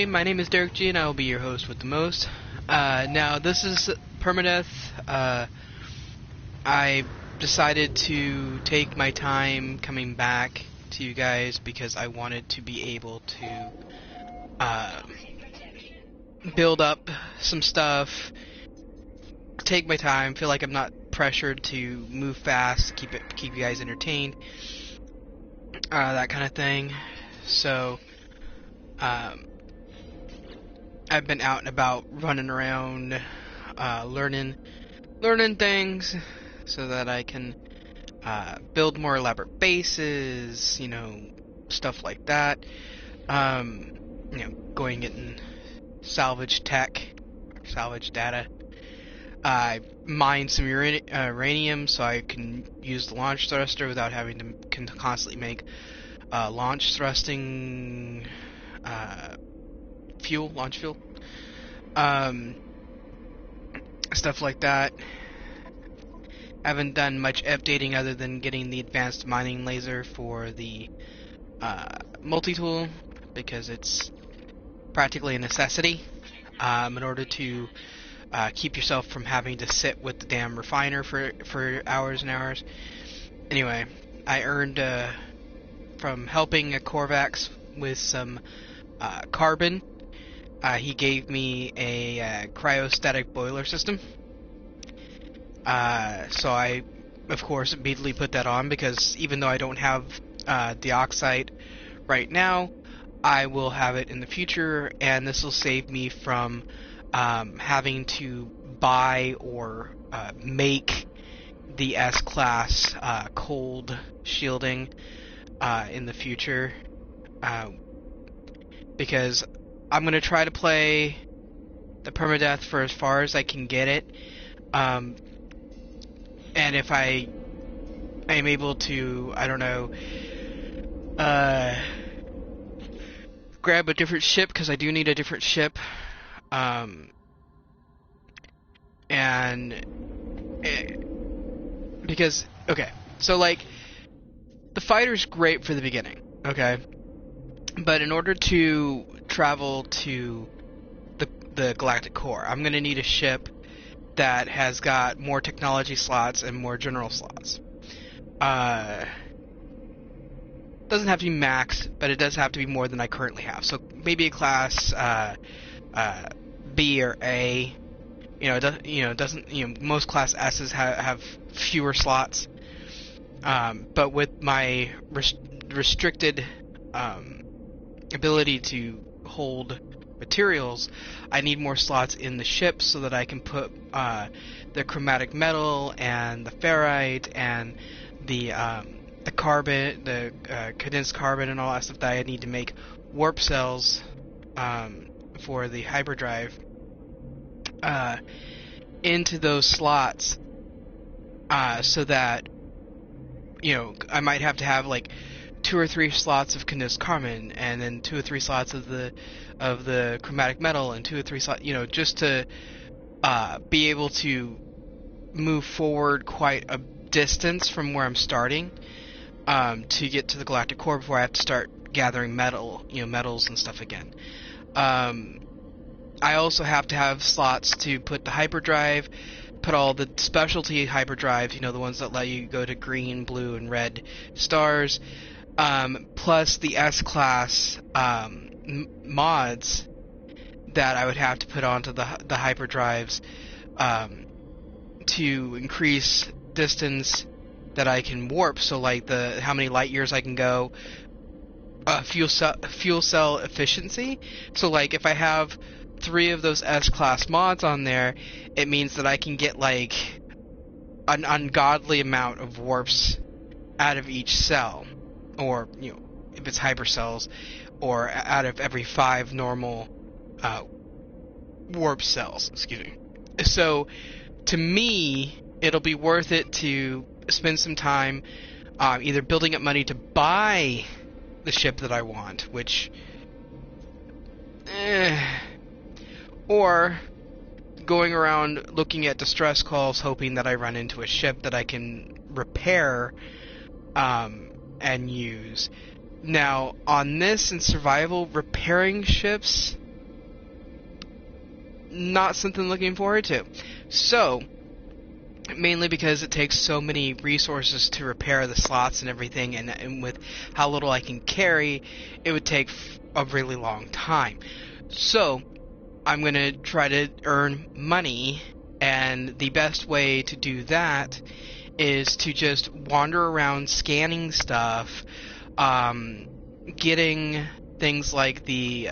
My name is Derek G, and I will be your host with the most. Now, this is Permadeath. I decided to take my time coming back to you guys because I wanted to be able to build up some stuff, take my time, feel like I'm not pressured to move fast, keep you guys entertained, that kind of thing. So, I've been out and about running around, learning things so that I can build more elaborate bases, stuff like that. Going getting salvage tech, salvage data. I mined some uranium so I can use the launch thruster without having to constantly make launch thrusting launch fuel, stuff like that. I haven't done much updating other than getting the advanced mining laser for the multi-tool because it's practically a necessity in order to keep yourself from having to sit with the damn refiner for hours and hours. Anyway, I earned from helping a Korvax with some carbon. He gave me a cryostatic boiler system. So I, of course, immediately put that on because even though I don't have dioxide right now, I will have it in the future, and this will save me from having to buy or make the S-Class cold shielding in the future. Because I'm going to try to play the Permadeath for as far as I can get it. And if I am able to, I don't know, grab a different ship, because I do need a different ship. Because, okay, so like, the fighter's great for the beginning, okay? But in order to travel to the Galactic Core, I'm going to need a ship that has got more technology slots and more general slots. Doesn't have to be maxed, but it does have to be more than I currently have. So maybe a class B or A. Most class S's have fewer slots. But with my restricted ability to hold materials, I need more slots in the ship so that I can put the chromatic metal and the ferrite and the carbon, the condensed carbon and all that stuff that I need to make warp cells for the hyperdrive into those slots, so that I might have to have like 2 or 3 slots of condensed carbon, and then 2 or 3 slots of the chromatic metal, and 2 or 3 slots, just to be able to move forward quite a distance from where I'm starting, to get to the Galactic Core before I have to start gathering metals and stuff again. I also have to have slots to put the hyperdrive, put all the specialty hyperdrives, the ones that let you go to green, blue, and red stars, plus the S-Class mods that I would have to put onto the hyperdrives to increase distance that I can warp. So like how many light years I can go, fuel cell efficiency. So like if I have 3 of those S-Class mods on there, it means that I can get like an ungodly amount of warps out of each cell, or if it's hypercells, or out of every 5 normal warp cells. Excuse me. So to me, it'll be worth it to spend some time either building up money to buy the ship that I want, which or going around looking at distress calls, hoping that I run into a ship that I can repair and use. Now, on this and survival, repairing ships not something I'm looking forward to. So, mainly because it takes so many resources to repair the slots and everything, and with how little I can carry, it would take a really long time. So, I'm going to try to earn money, and the best way to do that is to just wander around scanning stuff, getting things like the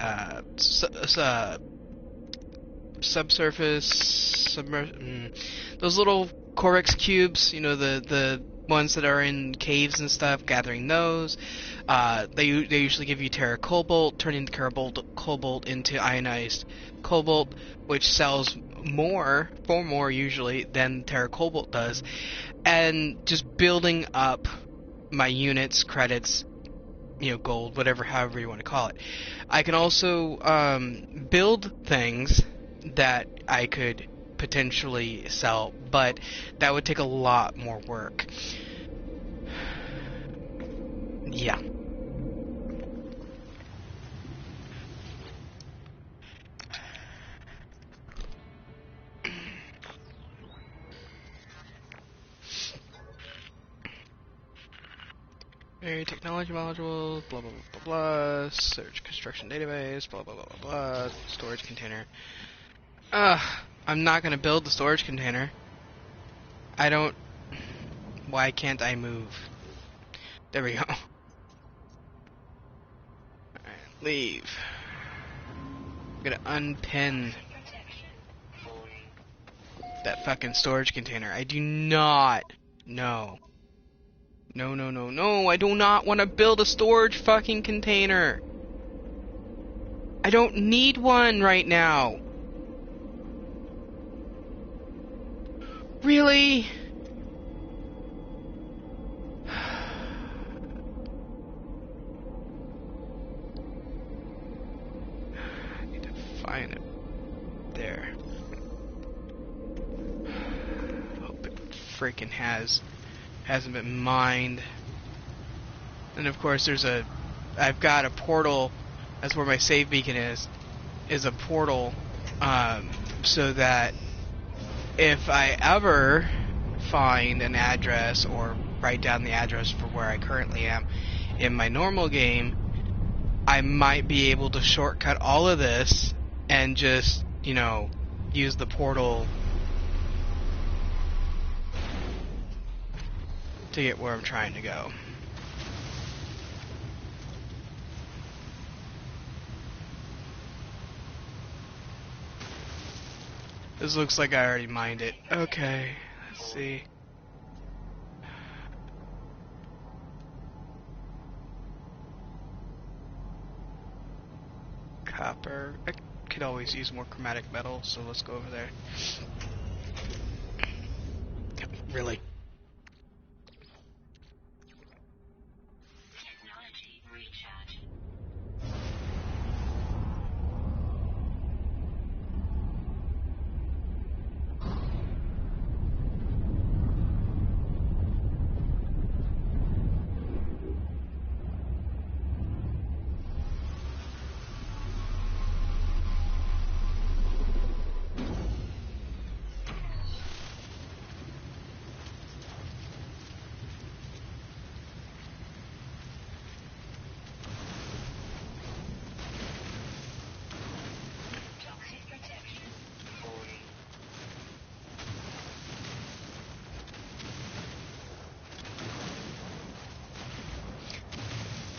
those little Corex cubes, you know, the ones that are in caves and stuff, gathering those. They usually give you Terra Cobalt, turning the Cobalt into ionized Cobalt, which sells for more usually than Terra Cobalt does, and just building up my units, credits, you know, gold, however you want to call it. I can also build things that I could potentially sell, but that would take a lot more work. Yeah. Technology modules, blah blah blah blah blah, search construction database, blah blah blah blah blah, storage container. I'm not gonna build the storage container. Why can't I move? There we go. Alright, leave. I'm gonna unpin that fucking storage container. I do not. No. No, I do not want to build a storage fucking container. I don't need one right now. Really? I need to find it. There. Hope it freaking hasn't been mined. And of course I've got a portal. That's where my save beacon is a portal, so that if I ever find an address or write down the address for where I currently am in my normal game, I might be able to shortcut all of this and just, you know, use the portal to get where I'm trying to go. This looks like I already mined it. Okay, let's see. Copper. I could always use more chromatic metal, so let's go over there. Really?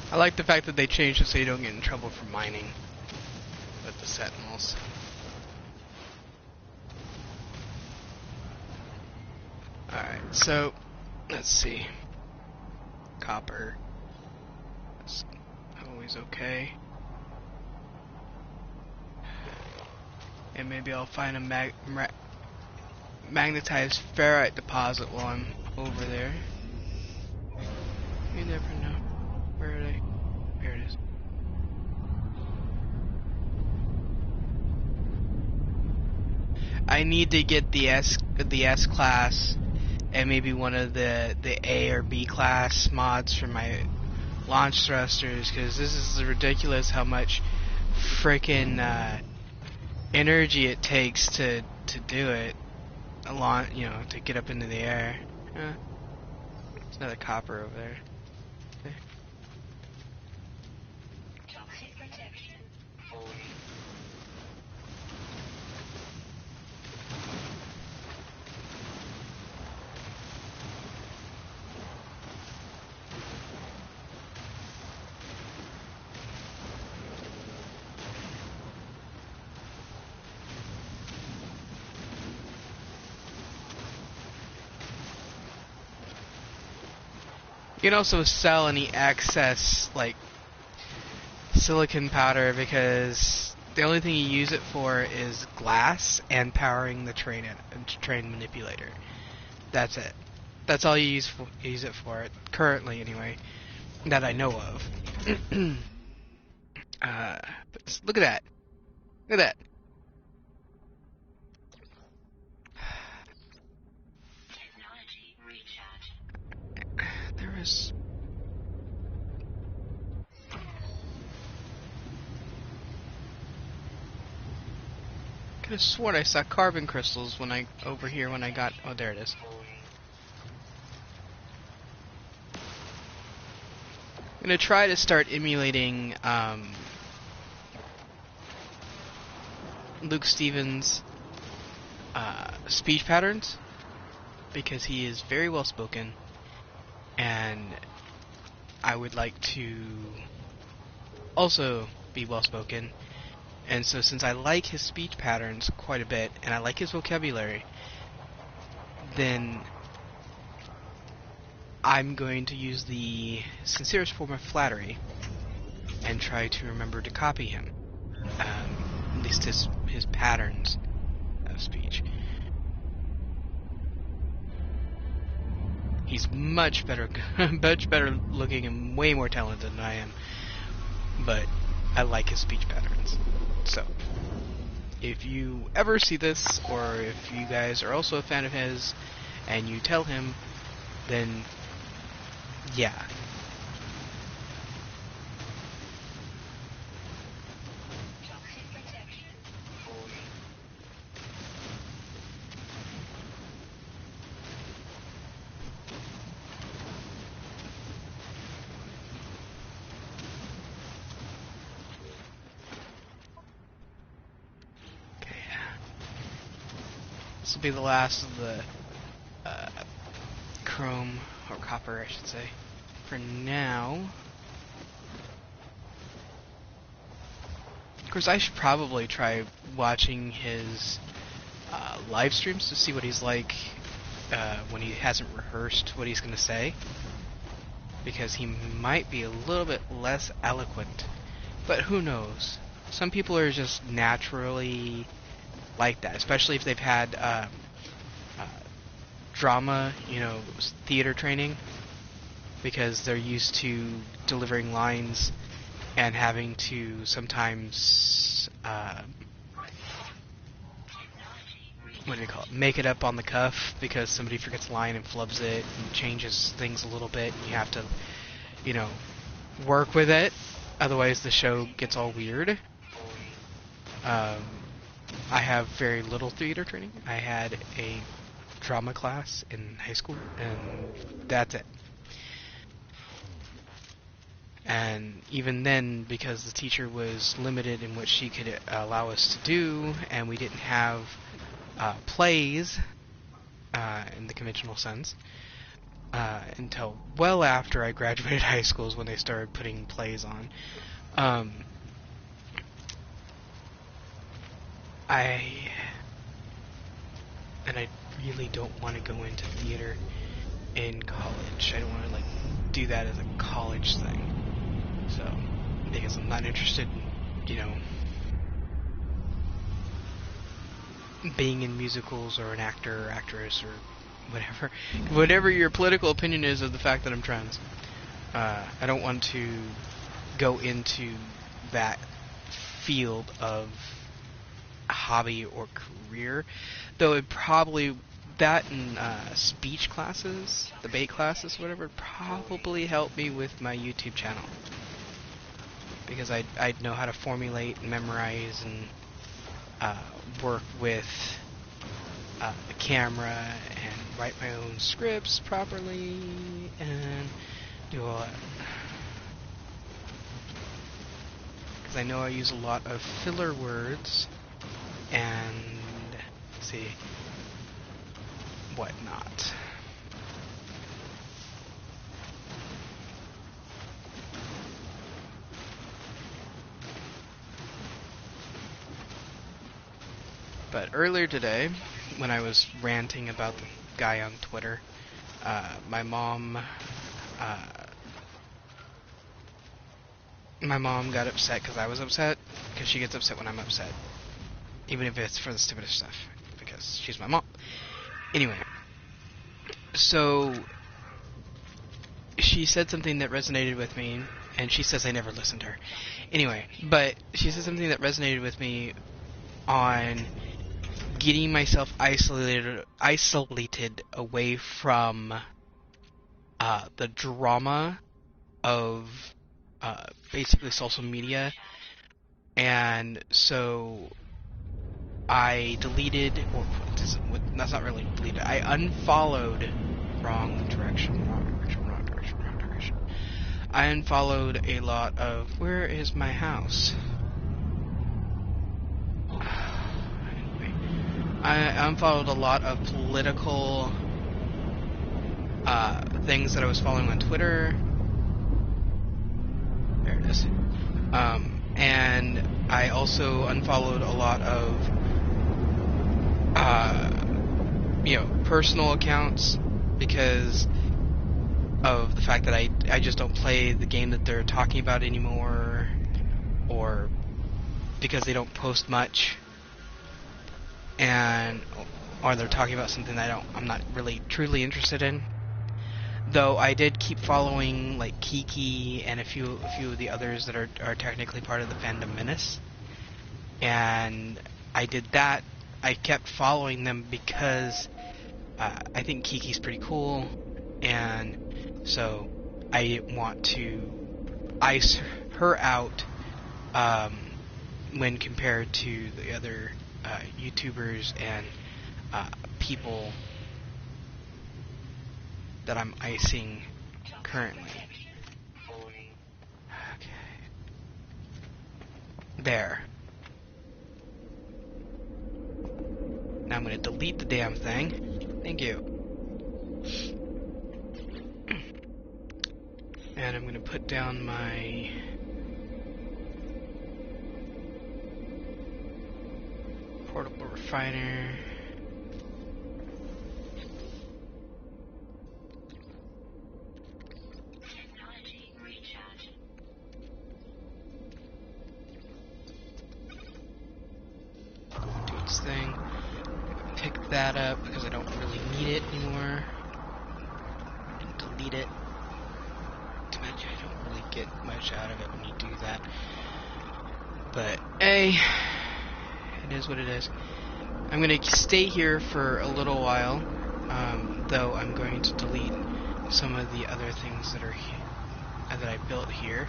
I like the fact that they changed it so you don't get in trouble for mining with the sentinels. Alright, so let's see. Copper. That's always okay. And maybe I'll find a magnetized ferrite deposit while I'm over there. You never know. Where are they? Here it is. I need to get the S class and maybe one of the A or B class mods for my launch thrusters, because this is ridiculous how much freaking energy it takes to do it. A lot, you know, to get up into the air. There's another copper over there. Okay. You can also sell any excess, like, silicon powder because the only thing you use it for is glass and powering the train manipulator. That's it. That's all you use it for, currently anyway, that I know of. But look at that. Look at that. There was... Could have sworn I saw carbon crystals when I over here when I got. Oh, there it is. I'm gonna try to start emulating Luke Stevens' speech patterns because he is very well spoken, and I would like to also be well spoken. And so since I like his speech patterns quite a bit, and I like his vocabulary, then I'm going to use the sincerest form of flattery and try to remember to copy him. At least his patterns of speech. He's much better looking and way more talented than I am, but I like his speech patterns. So, if you ever see this, or if you guys are also a fan of his, and you tell him, then yeah. This will be the last of the chrome, or copper I should say, for now. Of course, I should probably try watching his live streams to see what he's like when he hasn't rehearsed what he's going to say, because he might be a little bit less eloquent, but who knows. Some people are just naturally like that, especially if they've had drama, you know, theater training, because they're used to delivering lines and having to sometimes what do you call it? Make it up on the cuff because somebody forgets a line and flubs it and changes things a little bit, and you have to, you know, work with it. Otherwise, the show gets all weird. I have very little theater training. I had a drama class in high school, and that's it. And even then, because the teacher was limited in what she could allow us to do, and we didn't have plays in the conventional sense until well after I graduated high school is when they started putting plays on. I really don't want to go into theater in college. I don't want to like do that as a college thing. So, because I'm not interested in, you know, being in musicals or an actor or actress or whatever your political opinion is of the fact that I'm trans. I don't want to go into that field of hobby or career, though it probably, that and speech classes, debate classes, whatever, would probably help me with my YouTube channel, because I'd know how to formulate and memorize and uh, work with the camera and write my own scripts properly and do all that. Because I know I use a lot of filler words and, let's see, whatnot. But earlier today, when I was ranting about the guy on Twitter, my mom got upset because I was upset, because she gets upset when I'm upset, even if it's for the stupidest stuff, because she's my mom. Anyway, so she said something that resonated with me, and she says I never listened to her. Anyway, but she said something that resonated with me on getting myself isolated away from the drama of basically social media, and so I deleted, or that's not really deleted, I unfollowed, wrong direction. I unfollowed a lot of, where is my house? Anyway, I unfollowed a lot of political things that I was following on Twitter. There it is. And I also unfollowed a lot of personal accounts because of the fact that I just don't play the game that they're talking about anymore, or because they don't post much, or they're talking about something I'm not really truly interested in. Though I did keep following like Kiki and a few of the others that are technically part of the Fandom Menace, and I did that. I kept following them because I think Kiki's pretty cool, and so I want to ice her out when compared to the other YouTubers and people that I'm icing currently. Okay. There. Now I'm going to delete the damn thing. Thank you. And I'm going to put down my portable refiner. Do its thing. Pick that up because I don't really need it anymore. And delete it. I don't really get much out of it when you do that. But it is what it is. I'm going to stay here for a little while, though I'm going to delete some of the other things that are that I built here,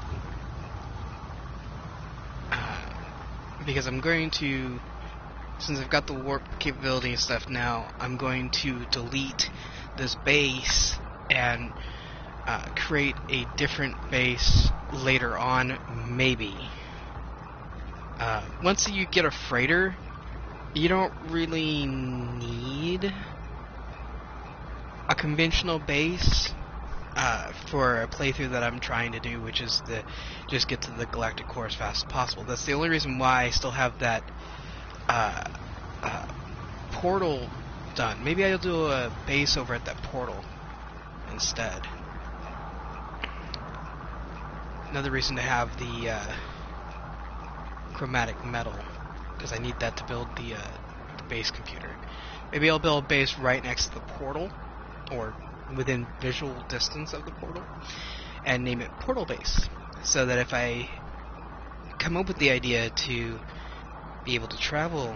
because I'm going to, since I've got the warp capability and stuff now, I'm going to delete this base and create a different base later on, maybe. Once you get a freighter, you don't really need a conventional base for a playthrough that I'm trying to do, which is to just get to the galactic core as fast as possible. That's the only reason why I still have that portal done. Maybe I'll do a base over at that portal instead. Another reason to have the chromatic metal, because I need that to build the base computer. Maybe I'll build a base right next to the portal, or within visual distance of the portal, and name it Portal Base, so that if I come up with the idea to be able to travel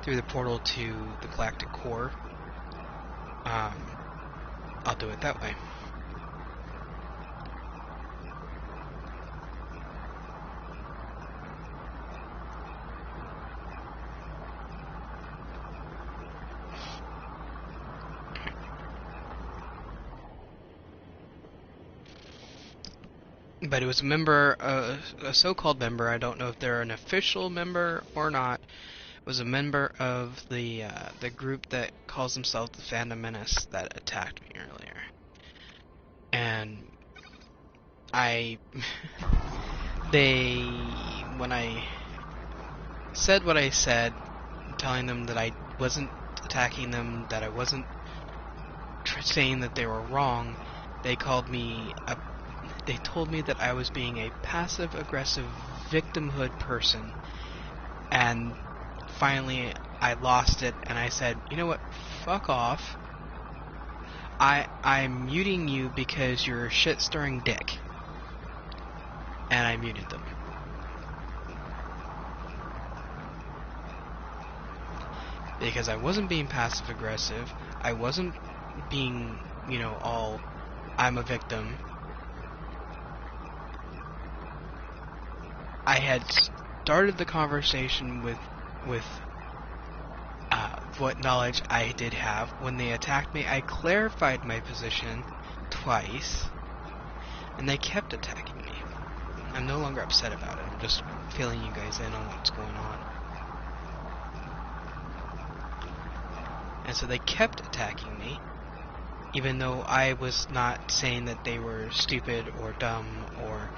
through the portal to the galactic core, I'll do it that way. but it was a member, a so-called member. I don't know if they're an official member or not. It was a member of the group that calls themselves the Phantom Menace that attacked me earlier, and I, when I said what I said, telling them that I wasn't attacking them, that I wasn't saying that they were wrong, they called me they told me that I was being a passive-aggressive victimhood person, and finally I lost it, and I said, you know what, fuck off. I'm muting you because you're a shit-stirring dick. And I muted them. Because I wasn't being passive-aggressive, I wasn't being, all, I'm a victim. I had started the conversation with what knowledge I did have. When they attacked me, I clarified my position twice, and they kept attacking me. I'm no longer upset about it. I'm just filling you guys in on what's going on. And so they kept attacking me, even though I was not saying that they were stupid or dumb or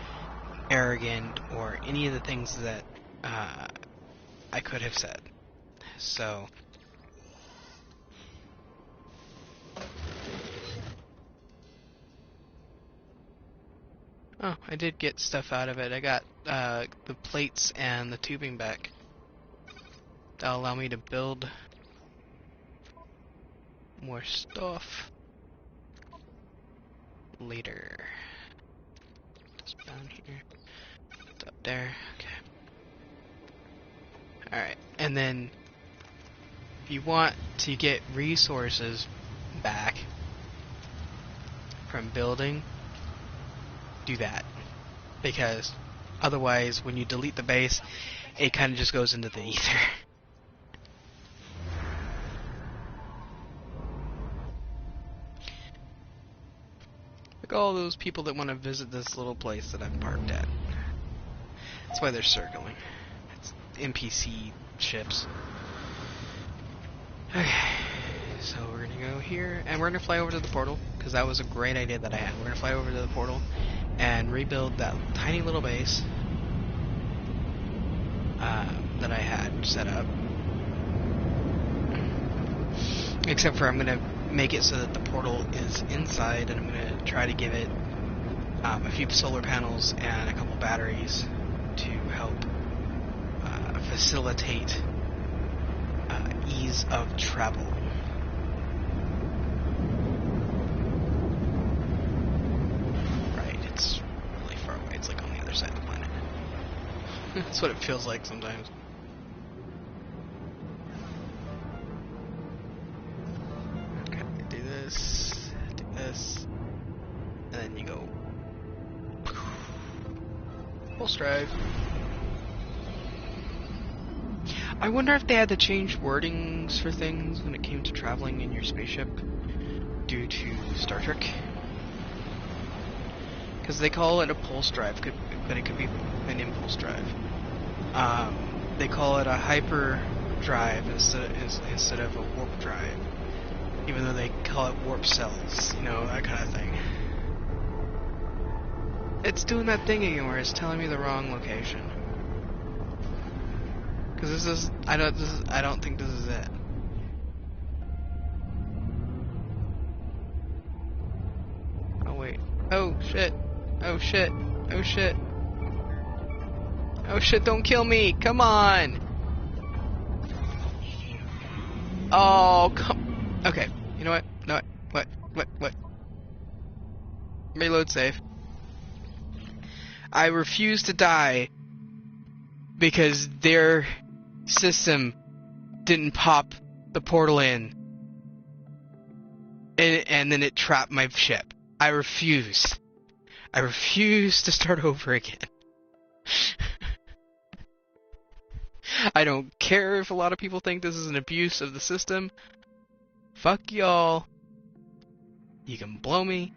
arrogant or any of the things that I could have said. So oh, I did get stuff out of it. I got the plates and the tubing back. That'll allow me to build more stuff later. Just down here. It's up there. Okay. Alright, and then if you want to get resources back from building, do that. Because otherwise, when you delete the base, it kind of just goes into the ether. Look at all those people that want to visit this little place that I'm parked at. That's why they're circling. It's NPC ships. Okay, so we're gonna go here, and we're gonna fly over to the portal, because that was a great idea that I had. We're gonna fly over to the portal and rebuild that tiny little base that I had set up. Except for I'm gonna make it so that the portal is inside, and I'm gonna try to give it a few solar panels and a couple batteries to help facilitate ease of travel. Right, it's really far away. It's like on the other side of the planet. That's what it feels like sometimes. Okay, do this, and then you go full stride. I wonder if they had to change wordings for things when it came to traveling in your spaceship due to Star Trek. Because they call it a pulse drive, but it could be an impulse drive. They call it a hyper drive instead of a warp drive, even though they call it warp cells, that kind of thing. It's doing that thing again where it's telling me the wrong location. Because I don't think this is it. Oh wait. Oh shit. Oh shit. Oh shit. Oh shit, don't kill me! Come on! Oh, come... Okay, you know what? No, what? Reload save. I refuse to die because their system didn't pop the portal in. And then it trapped my ship. I refuse. I refuse to start over again. I don't care if a lot of people think this is an abuse of the system. Fuck y'all. You can blow me.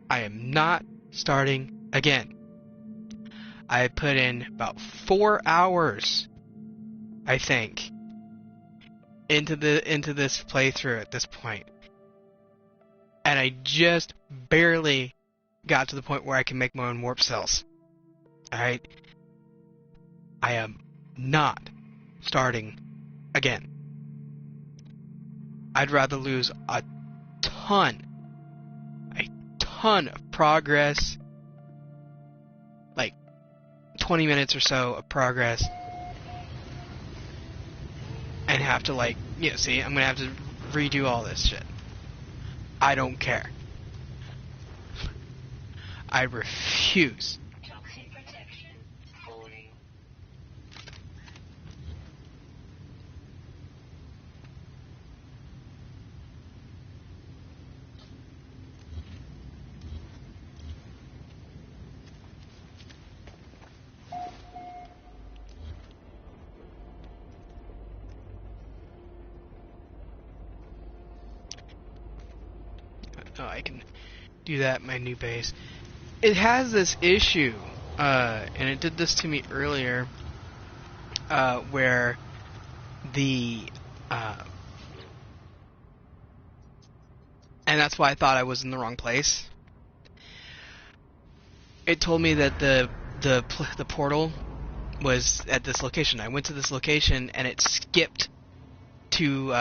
I am not starting Again, I put in about 4 hours, I think, into this playthrough at this point, and I just barely got to the point where I can make my own warp cells. All right, I am not starting again. I'd rather lose a ton of progress, like 20 minutes or so of progress, and have to, like, see, I'm gonna have to redo all this shit. I don't care. I refuse. Oh, I can do that in my new base. It has this issue, and it did this to me earlier, where the, and that's why I thought I was in the wrong place. It told me that the portal was at this location. I went to this location, and it skipped to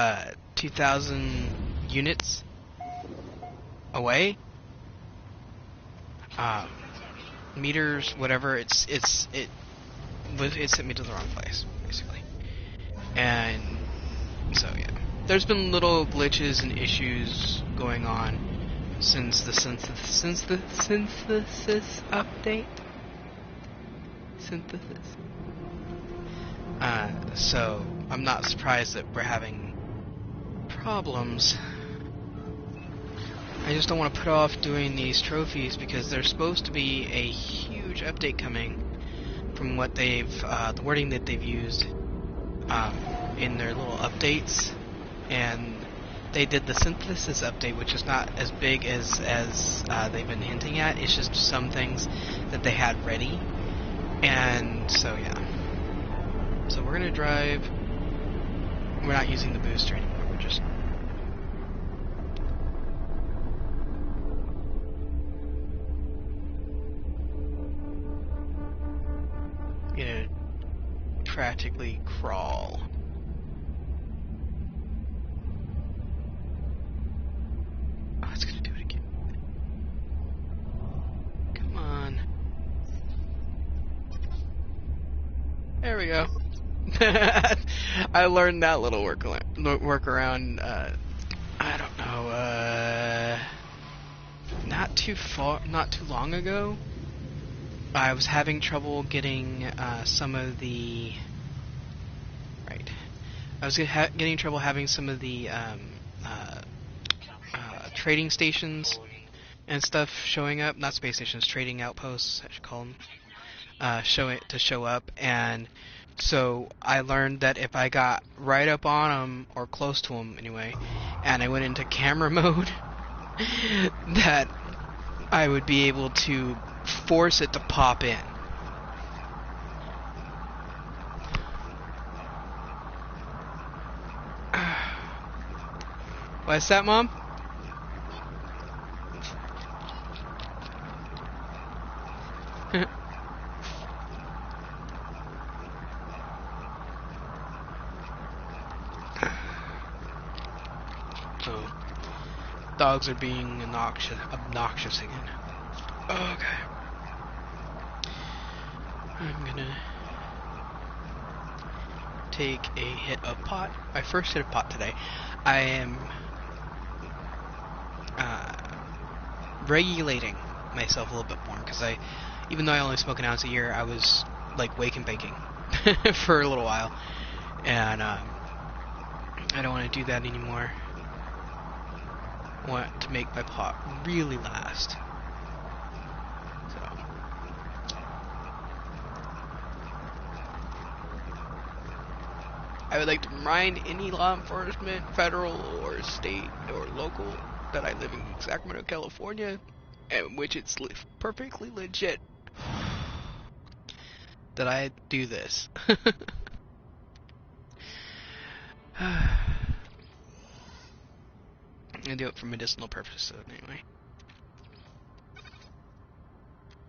2,000 units away. Meters, whatever. It sent me to the wrong place, basically. And so yeah, there's been little glitches and issues going on since the synthesis update. So I'm not surprised that we're having problems. I just don't want to put off doing these trophies because there's supposed to be a huge update coming from what they've, the wording that they've used in their little updates, and they did the synthesis update, which is not as big as they've been hinting at. It's just some things that they had ready, and so yeah. So we're gonna drive. We're not using the booster anymore. We're just gonna practically crawl. Oh, it's gonna do it again. Come on. There we go. I learned that little workaround. I don't know. Not too long ago. I was having trouble getting some of the. Right. I was getting trouble having some of the trading stations and stuff showing up. Not space stations, trading outposts, I should call them. Show up, and so I learned that if I got right up on them, or close to them anyway, and I went into camera mode, that I would be able to force it to pop in. What's that, Mom? Oh, dogs are being obnoxious again. Okay. I'm gonna take a hit of pot. My first hit of pot today. I am regulating myself a little bit more because even though I only smoke an ounce a year, I was like wake and baking for a little while, and I don't want to do that anymore. I want to make my pot really last. So I would like to remind any law enforcement, federal or state or local, that I live in Sacramento, California, in which it's perfectly legit that I do this. I do it for medicinal purposes anyway.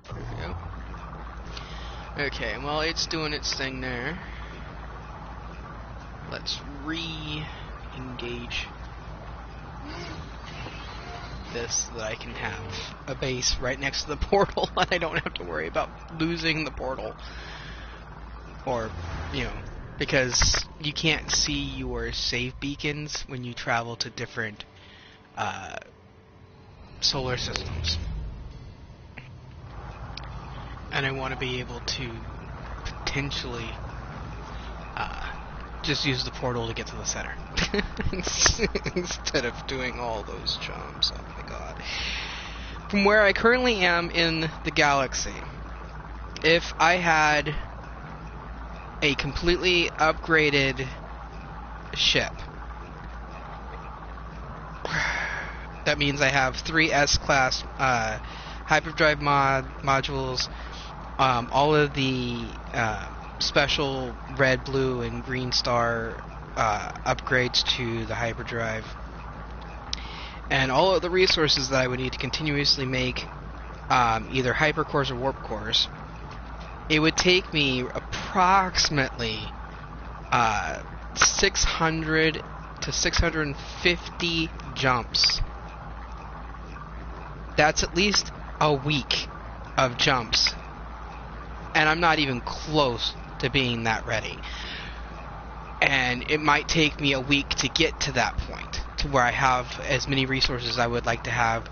There we go. Okay, well, it's doing its thing there. Let's re-engage this so that I can have a base right next to the portal and I don't have to worry about losing the portal. Or, you know, because you can't see your save beacons when you travel to different solar systems. And I want to be able to potentially just use the portal to get to the center. Instead of doing all those jumps. Oh my god. From where I currently am in the galaxy, if I had a completely upgraded ship, that means I have 3 S-class hyperdrive modules, all of the special red, blue, and green star upgrades to the hyperdrive, and all of the resources that I would need to continuously make either hypercores or warp cores. It would take me approximately 600 to 650 jumps. That's at least a week of jumps, and I'm not even close to being that ready. And it might take me a week to get to that point, to where I have as many resources as I would like to have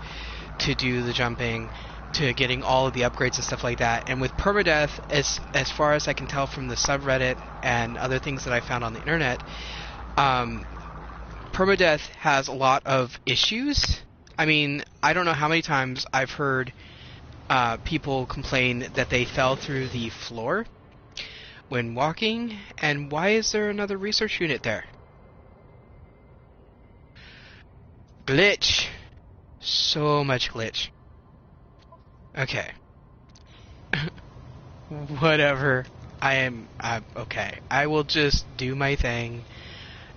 to do the jumping, to getting all of the upgrades and stuff like that. And with Permadeath, as far as I can tell from the subreddit and other things that I found on the internet, Permadeath has a lot of issues. I mean, I don't know how many times I've heard people complain that they fell through the floor when walking, and why is there another research unit there? Glitch. So much glitch. Okay. Whatever. I'm okay. I will just do my thing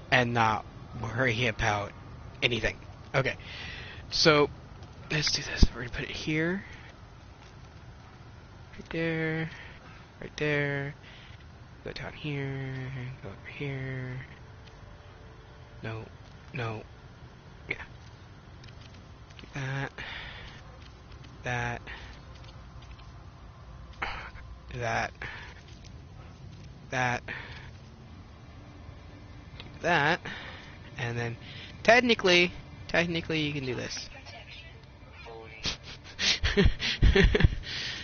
and not worry about anything. Okay. So, let's do this. We're gonna put it here. Right there. Right there. Go down here. Go over here. No. No. Yeah. Do that. That. That. That. Do that. And then, technically you can do this.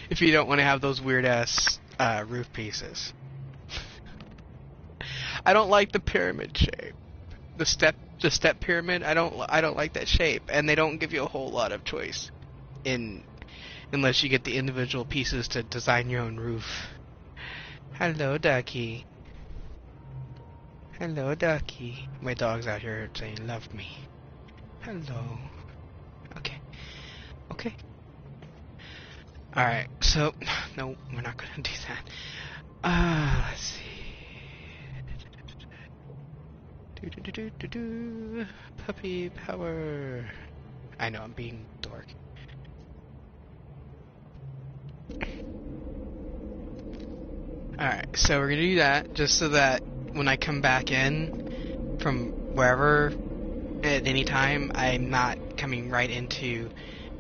If you don't want to have those weird ass roof pieces. I don't like the pyramid shape. The step pyramid, I don't like that shape, and they don't give you a whole lot of choice unless you get the individual pieces to design your own roof. Hello, ducky. Hello, ducky. My dog's out here saying love me. Hello. Okay. Okay. Alright, so no, we're not gonna do that. Let's see. Puppy power. I know I'm being dork. Alright, so we're gonna do that just so that when I come back in from wherever at any time, I'm not coming right into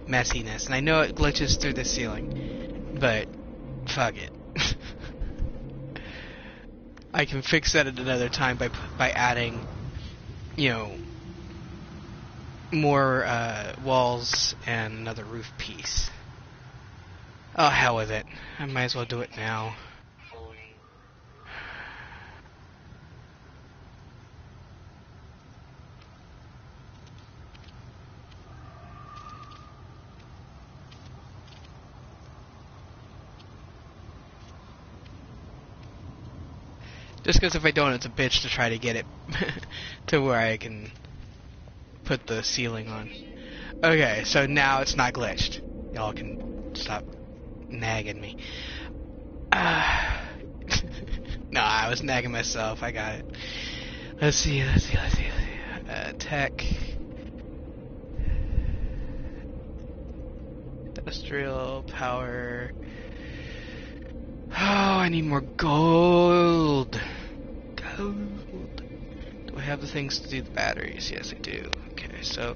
messiness. And I know it glitches through the ceiling, but fuck it. I can fix that at another time by adding, you know, more walls and another roof piece. Oh, hell with it. I might as well do it now. Just because if I don't, it's a bitch to try to get it to where I can put the ceiling on. Okay, so now it's not glitched. Y'all can stop nagging me. No, I was nagging myself. I got it. Let's see. Tech. Industrial power. Oh, I need more gold. Gold. Do I have the things to do the batteries? Yes, I do. Okay, so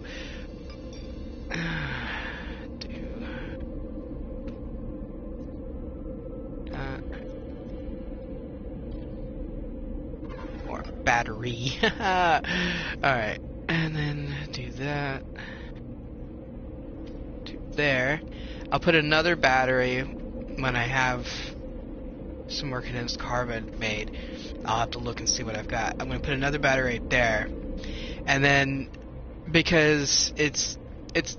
more battery. Alright, and then do that. To there. I'll put another battery when I have some more condensed carbon made. I'll have to look and see what I've got. I'm going to put another battery right there. And then, because it's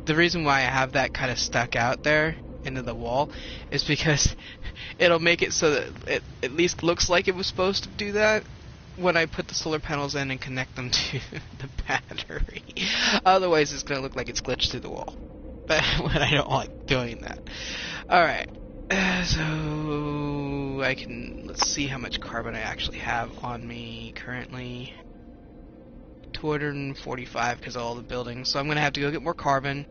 the reason why I have that kind of stuck out there into the wall is because it'll make it so that it at least looks like it was supposed to do that when I put the solar panels in and connect them to the battery. Otherwise it's going to look like it's glitched through the wall. But I don't like doing that. Alright. So let's see how much carbon I actually have on me currently. 245 because of all the buildings. So I'm going to have to go get more carbon.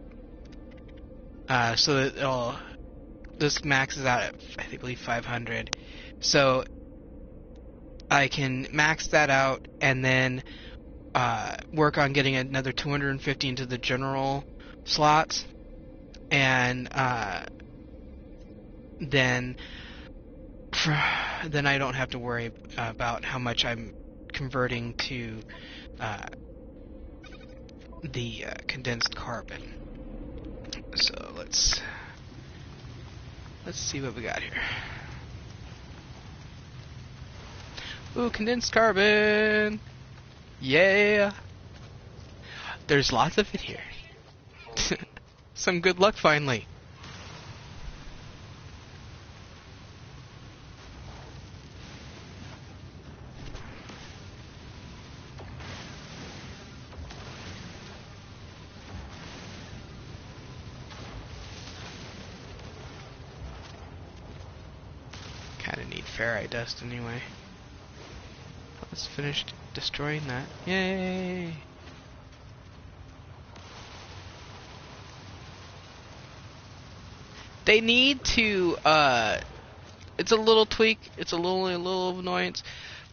So that this maxes out at, I believe, 500. So I can max that out and then work on getting another 250 into the general slots. And then I don't have to worry about how much I'm converting to the condensed carbon. So let's see what we got here. Ooh, condensed carbon! Yeah! There's lots of it here. Some good luck finally. Kinda need ferrite dust anyway. Let's finish destroying that. Yay! They need to, it's a little tweak, it's a little annoyance,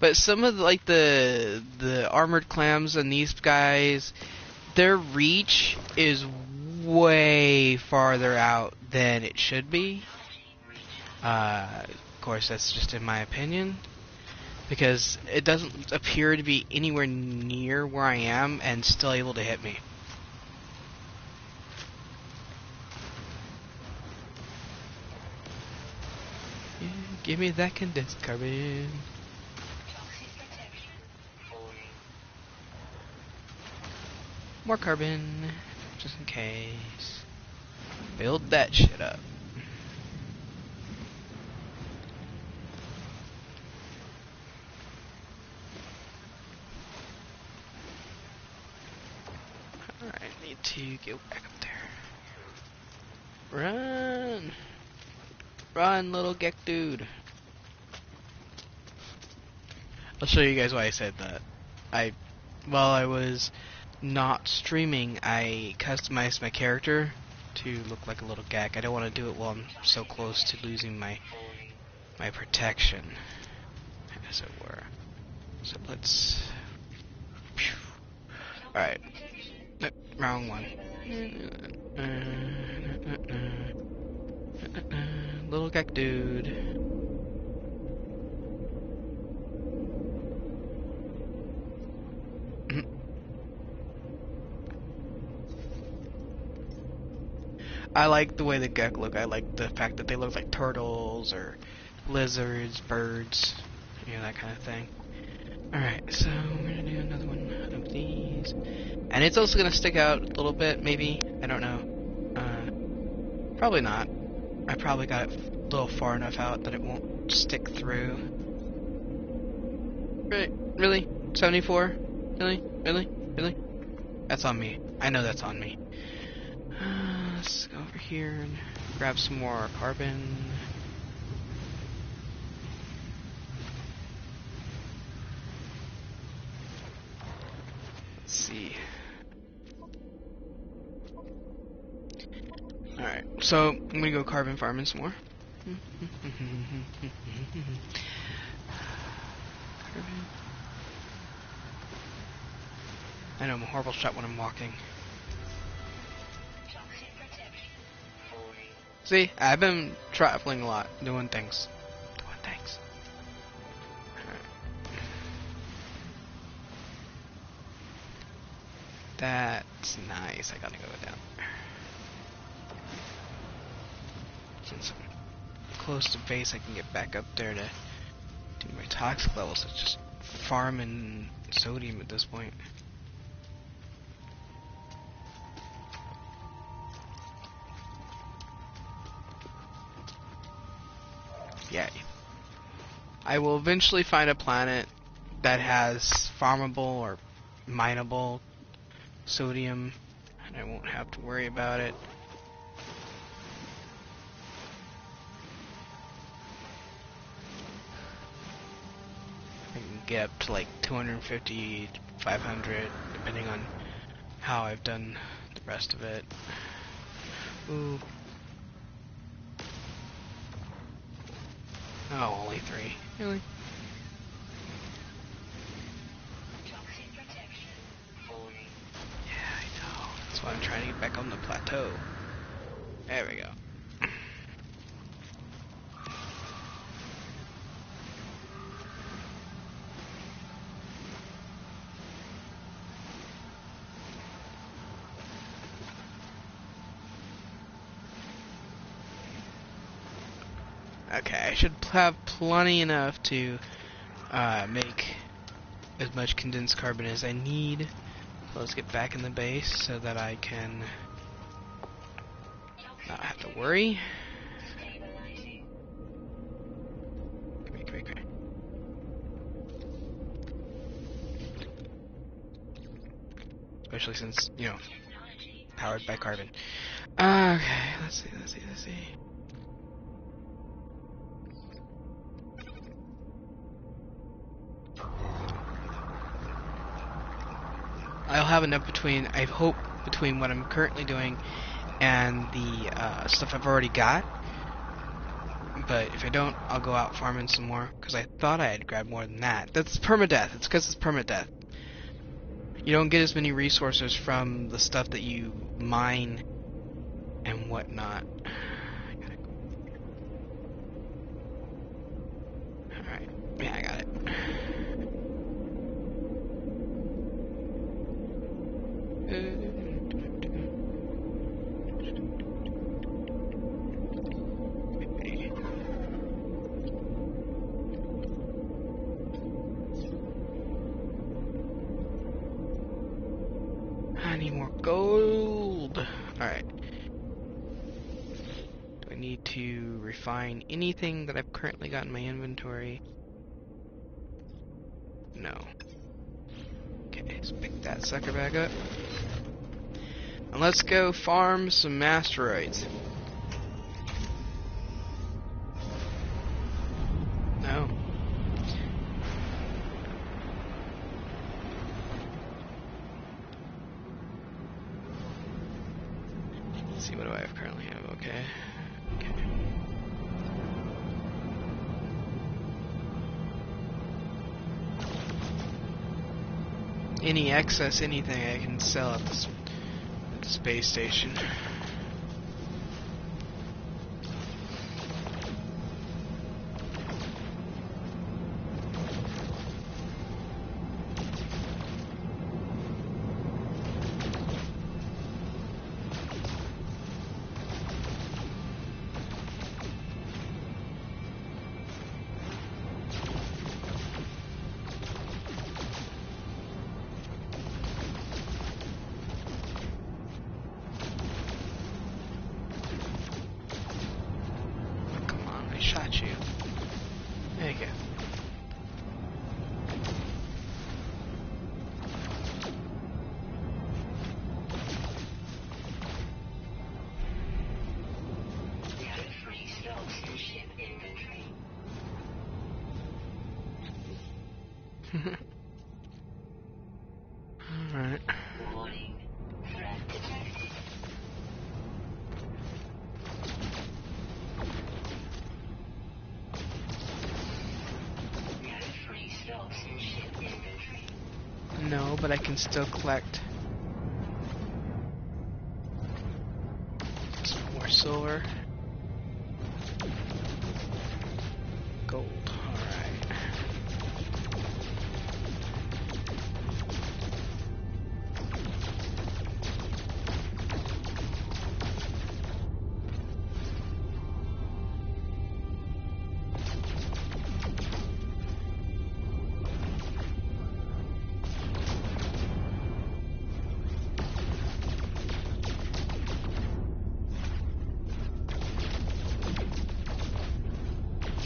but some of the armored clams and these guys, their reach is way farther out than it should be. Of course, that's just in my opinion, because it doesn't appear to be anywhere near where I am and still able to hit me. Yeah, give me that condensed carbon. More carbon, just in case. Build that shit up. Alright, need to go back up there. Run! Run, little Gek dude. I'll show you guys why I said that. While I was not streaming, I customized my character to look like a little Gek. I don't want to do it while I'm so close to losing my protection, as it were. So let's... Alright. Nope, wrong one. Little Gek dude. I like the way the Gek look. I like the fact that they look like turtles or lizards, birds, you know, that kind of thing. Alright, so we're gonna do another one of these. And it's also gonna stick out a little bit, maybe. I don't know. Probably not. I probably got it a little far enough out that it won't stick through. Right, really? 74? Really? Really? Really? That's on me. I know that's on me. Let's go over here and grab some more carbon. Let's see. Alright, so I'm gonna go carbon farming some more. I know I'm a horrible shot when I'm walking. See, I've been traveling a lot, doing things. Alright. That's nice. I gotta go down there. Since I'm close to base, I can get back up there to do my toxic levels. It's just farming sodium at this point. Yeah. I will eventually find a planet that has farmable or mineable sodium, and I won't have to worry about it. I can get up to like 250, 500, depending on how I've done the rest of it. Ooh. Oh, only 3. Really? Yeah, I know. That's why I'm trying to get back on the plateau. There we go. Okay, I should have plenty enough to make as much condensed carbon as I need. So let's get back in the base so that I can not have to worry. Come here. Especially since, you know, powered by carbon. Okay, let's see. I'll have enough between, I hope, between what I'm currently doing and the stuff I've already got. But if I don't, I'll go out farming some more, because I thought I had grabbed more than that. That's permadeath. It's because it's permadeath. You don't get as many resources from the stuff that you mine and whatnot. Alright. Yeah, I got it. I need more gold. Alright. Do I need to refine anything that I've currently got in my inventory? No. Okay, let's pick that sucker back up. And let's go farm some asteroids. No. Let's see, what do I currently have? Okay. Any excess, anything I can sell at the space station. Alright. Warning. Threat detected. No free stocks in ship inventory. No, but I can still collect some more silver. Gold. Alright.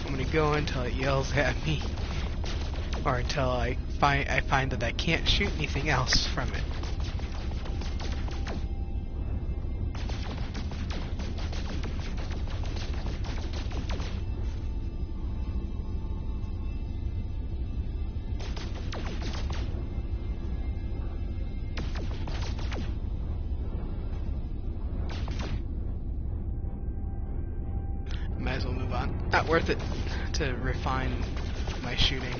I'm gonna go until it yells at me, or until I find that I can't shoot anything else from it. Might as well move on. Not worth it to refine my shooting.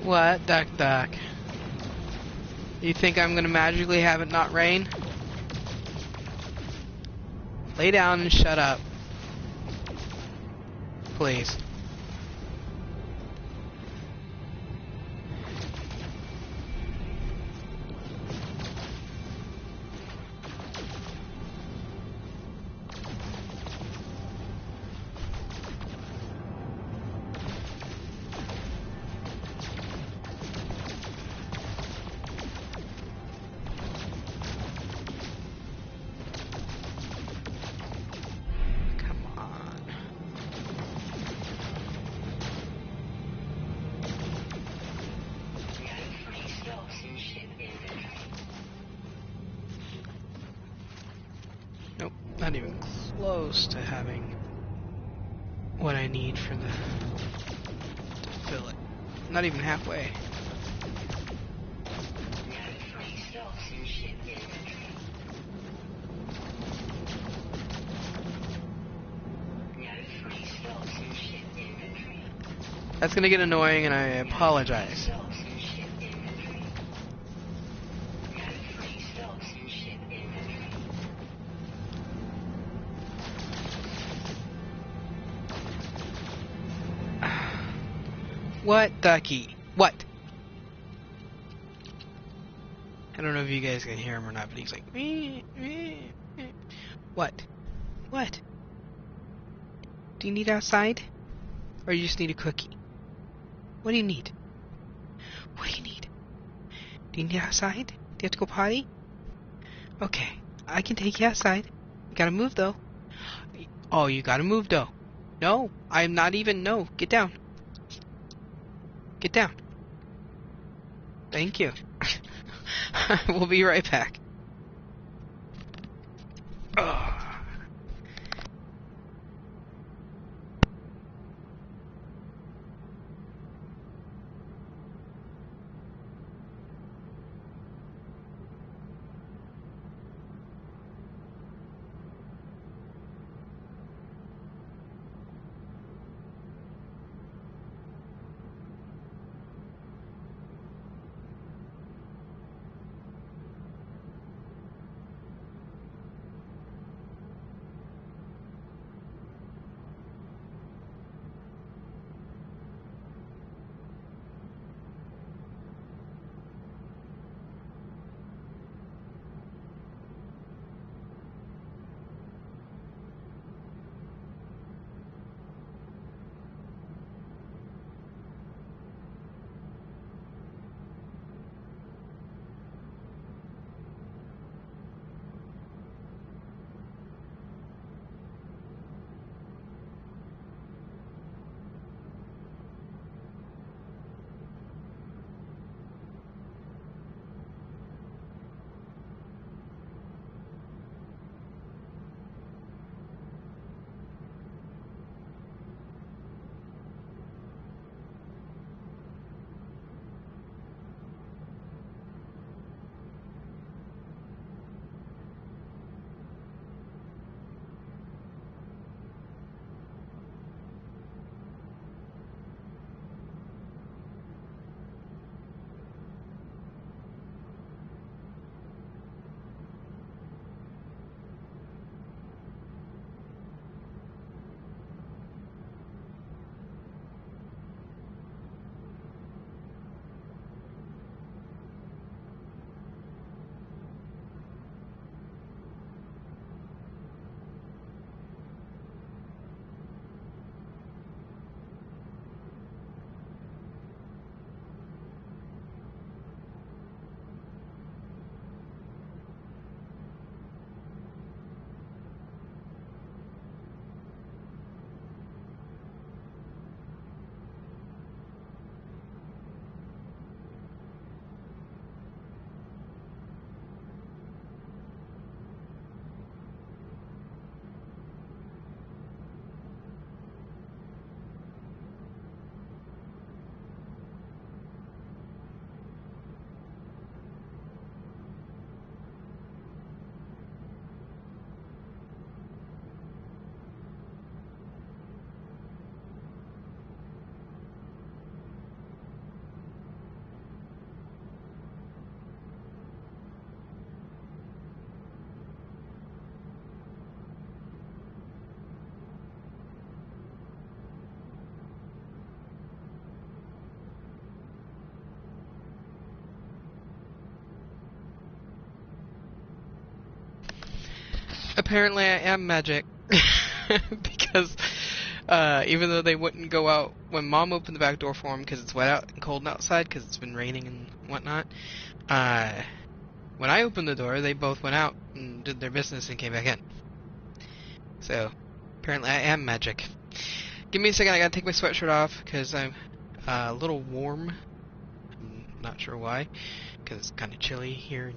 What? Duck, duck. You think I'm gonna magically have it not rain? Lay down and shut up. Please. Come on. No free stocks in ship inventory. Nope, not even close to having what I need for the to fill it. Not even halfway. No free stocks in ship inventory. No free stocks in ship inventory. That's gonna get annoying, and I No apologize. free stocks in ship inventory. No free stocks in ship inventory. What, Ducky? What? I don't know if you guys can hear him or not, but he's like, "Meh, meh, meh." What? What? Do you need outside? Or you just need a cookie? What do you need? What do you need? Do you need outside? Do you have to go potty? Okay, I can take you outside. You gotta move though. Oh, you gotta move though. No, I'm not even. No, get down. Get down. Thank you. We'll be right back. Ugh. apparently I am magic. Because even though they wouldn't go out when Mom opened the back door for them because it's wet out and cold outside because it's been raining and whatnot, when I opened the door, they both went out and did their business and came back in. So, apparently I am magic. Give me a second, I gotta take my sweatshirt off because I'm a little warm. I'm not sure why, because it's kind of chilly here,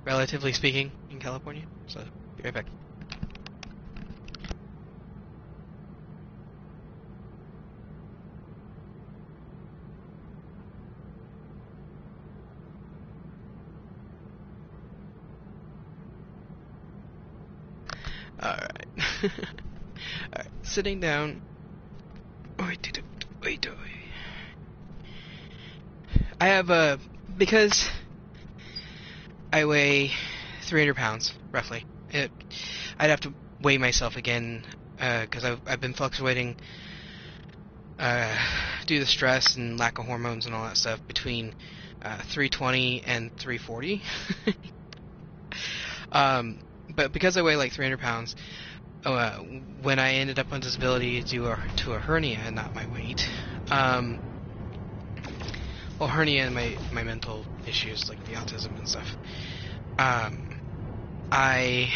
relatively speaking, in California. So, be right back. Alright. Alright, sitting down. Wait. I have because I weigh 300 pounds, roughly. I'd have to weigh myself again, because I've been fluctuating, due to stress and lack of hormones and all that stuff, between 320 and 340. But because I weigh like 300 pounds, when I ended up on disability due to a hernia and not my weight, well, hernia and my mental issues, like the autism and stuff, I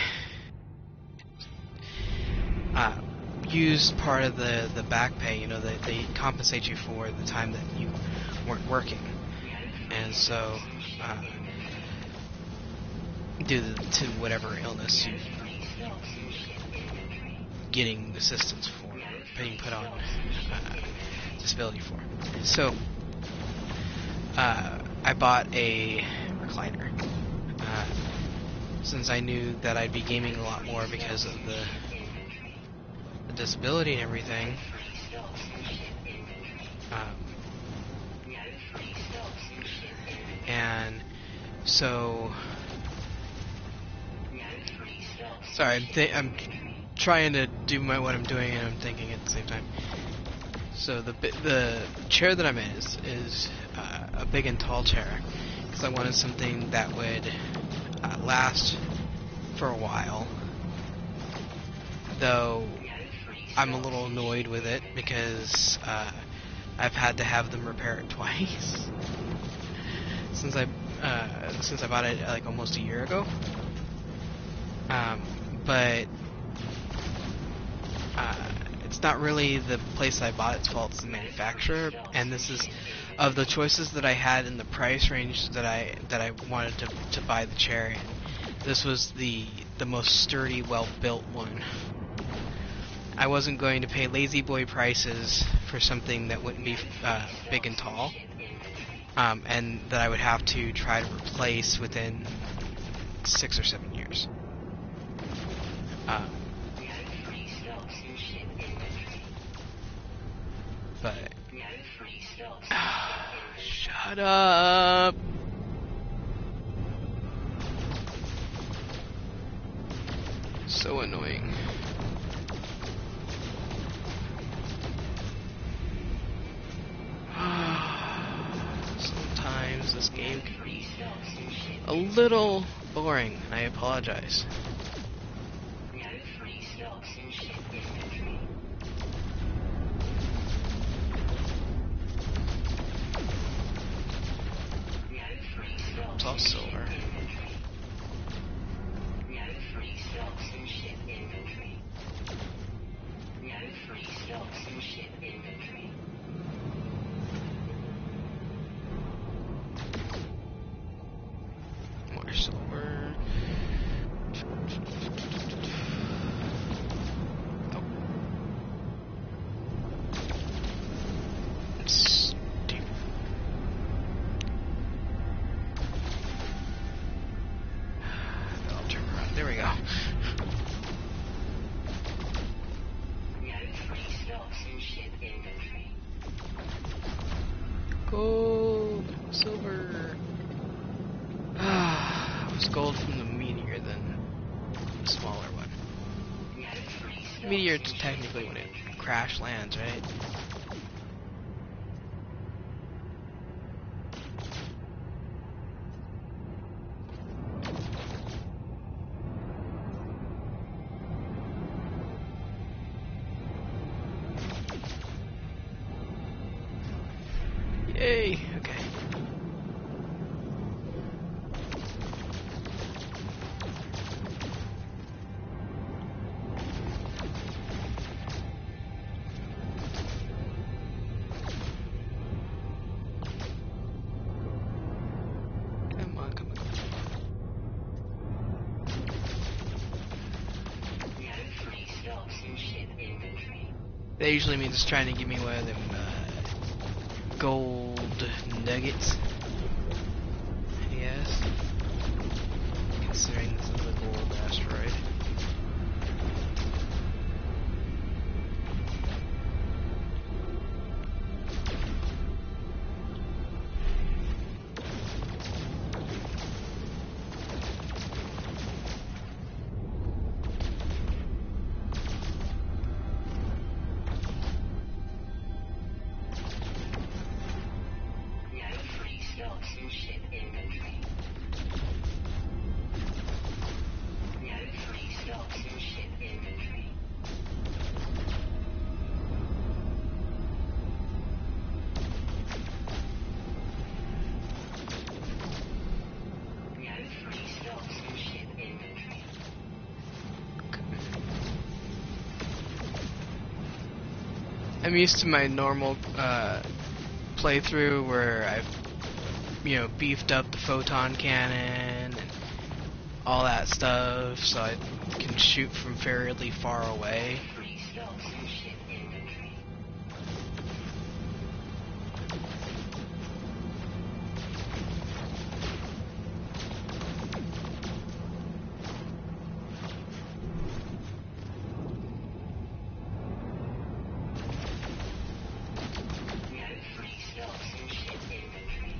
used part of the back pay, you know, they compensate you for the time that you weren't working. And so, due to whatever illness you're getting assistance for, being put on disability for. So, I bought a recliner, since I knew that I'd be gaming a lot more because of the disability and everything. And so, sorry, I'm trying to do what I'm doing and I'm thinking at the same time. So the chair that I'm in is a big and tall chair, because I wanted something that would last for a while. Though I'm a little annoyed with it because I've had to have them repair it twice since I bought it like almost a year ago. But it's not really the place I bought its fault, it's the manufacturer. And this is, of the choices that I had in the price range that I wanted to buy the chair in, this was the most sturdy, well-built one. I wasn't going to pay lazy boy prices for something that wouldn't be big and tall, and that I would have to try to replace within 6 or 7 years. But shut up. So annoying. Sometimes this game can be a little boring, and I apologize. It's all silver. More silver. Oh. Stupid. I'll turn around. There we go. Gold, silver. It was gold from the meteor, then the smaller one. Meteor is technically when it crash lands, right? Yay! Okay. Come on, come on. No free stocks in ship inventory. That usually means it's trying to give me one of them gold nuggets. Yes. Considering this is a gold asteroid. No free stocks in ship inventory. No free stocks in ship inventory. No free stocks in ship inventory. I'm used to my normal playthrough where I've, beefed up the photon cannon and all that stuff, so I can shoot from fairly far away. Free stocks in ship inventory. No free stocks in ship inventory.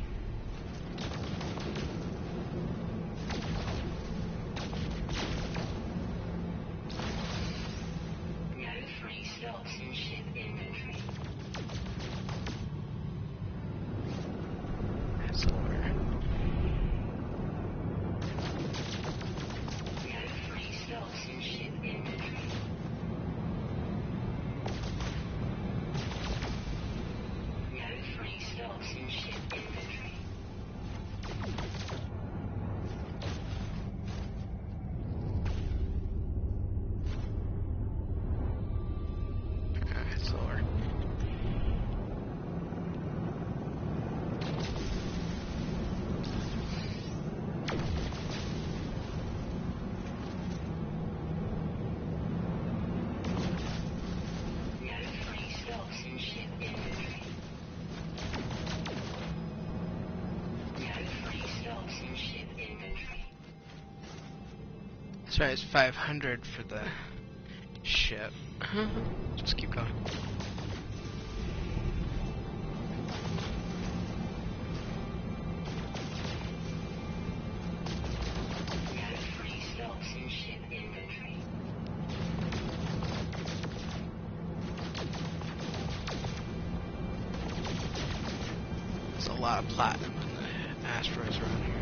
No free stocks in ship inventory. That's over. No free stocks in ship inventory. No free stocks in ship inventory. That's over. No free stocks in ship inventory. No free stocks in ship inventory. That's right, it's 500 for the ship. Just keep going. No free stocks in ship inventory. There's a lot of platinum in the asteroids around here.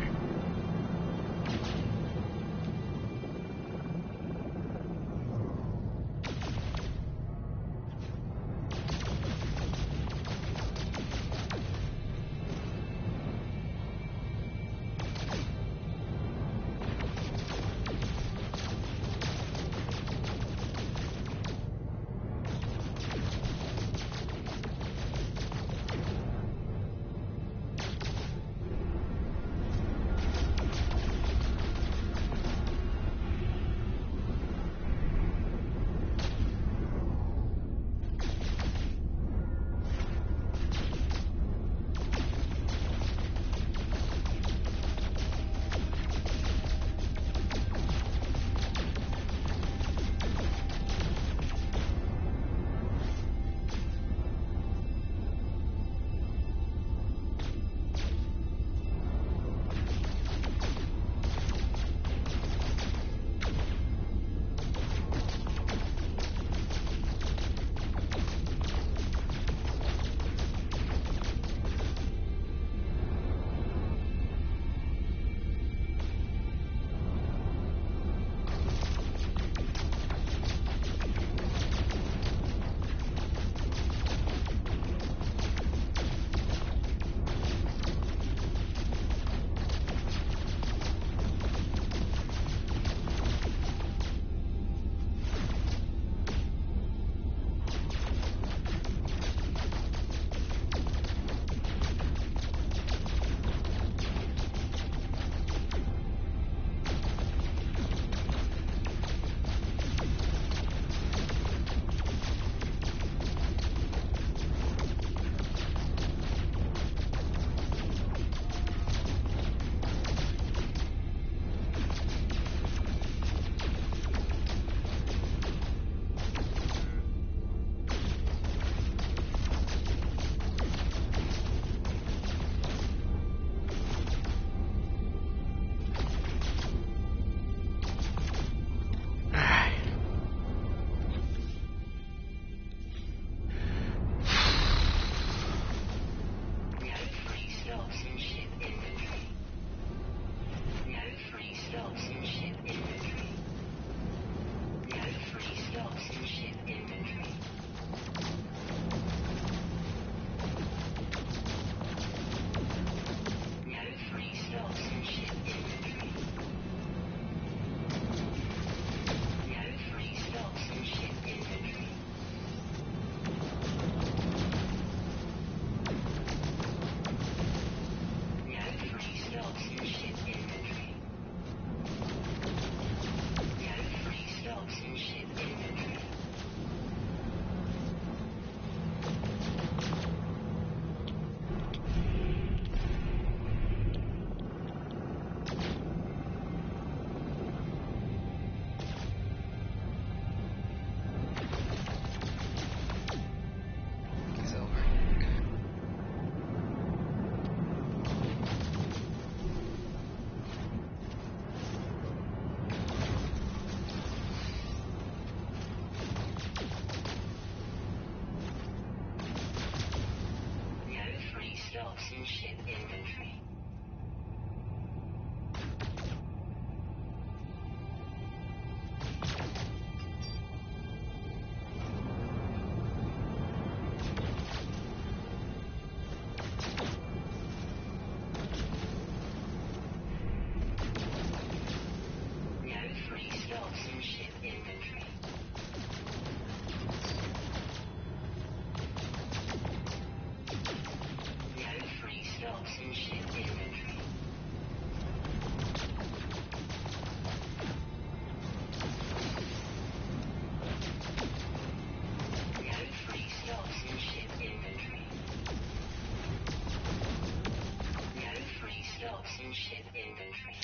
Toxin ship inventory.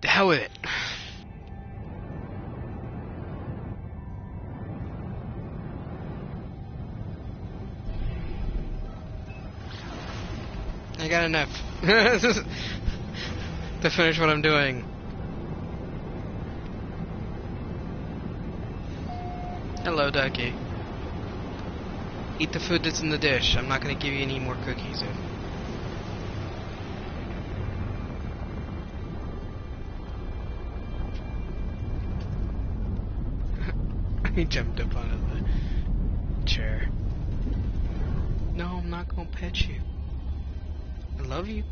The hell with it. I got enough to finish what I'm doing. Hello, ducky. Eat the food that's in the dish. I'm not going to give you any more cookies. He jumped up onto the chair. No, I'm not going to pet you. I love you.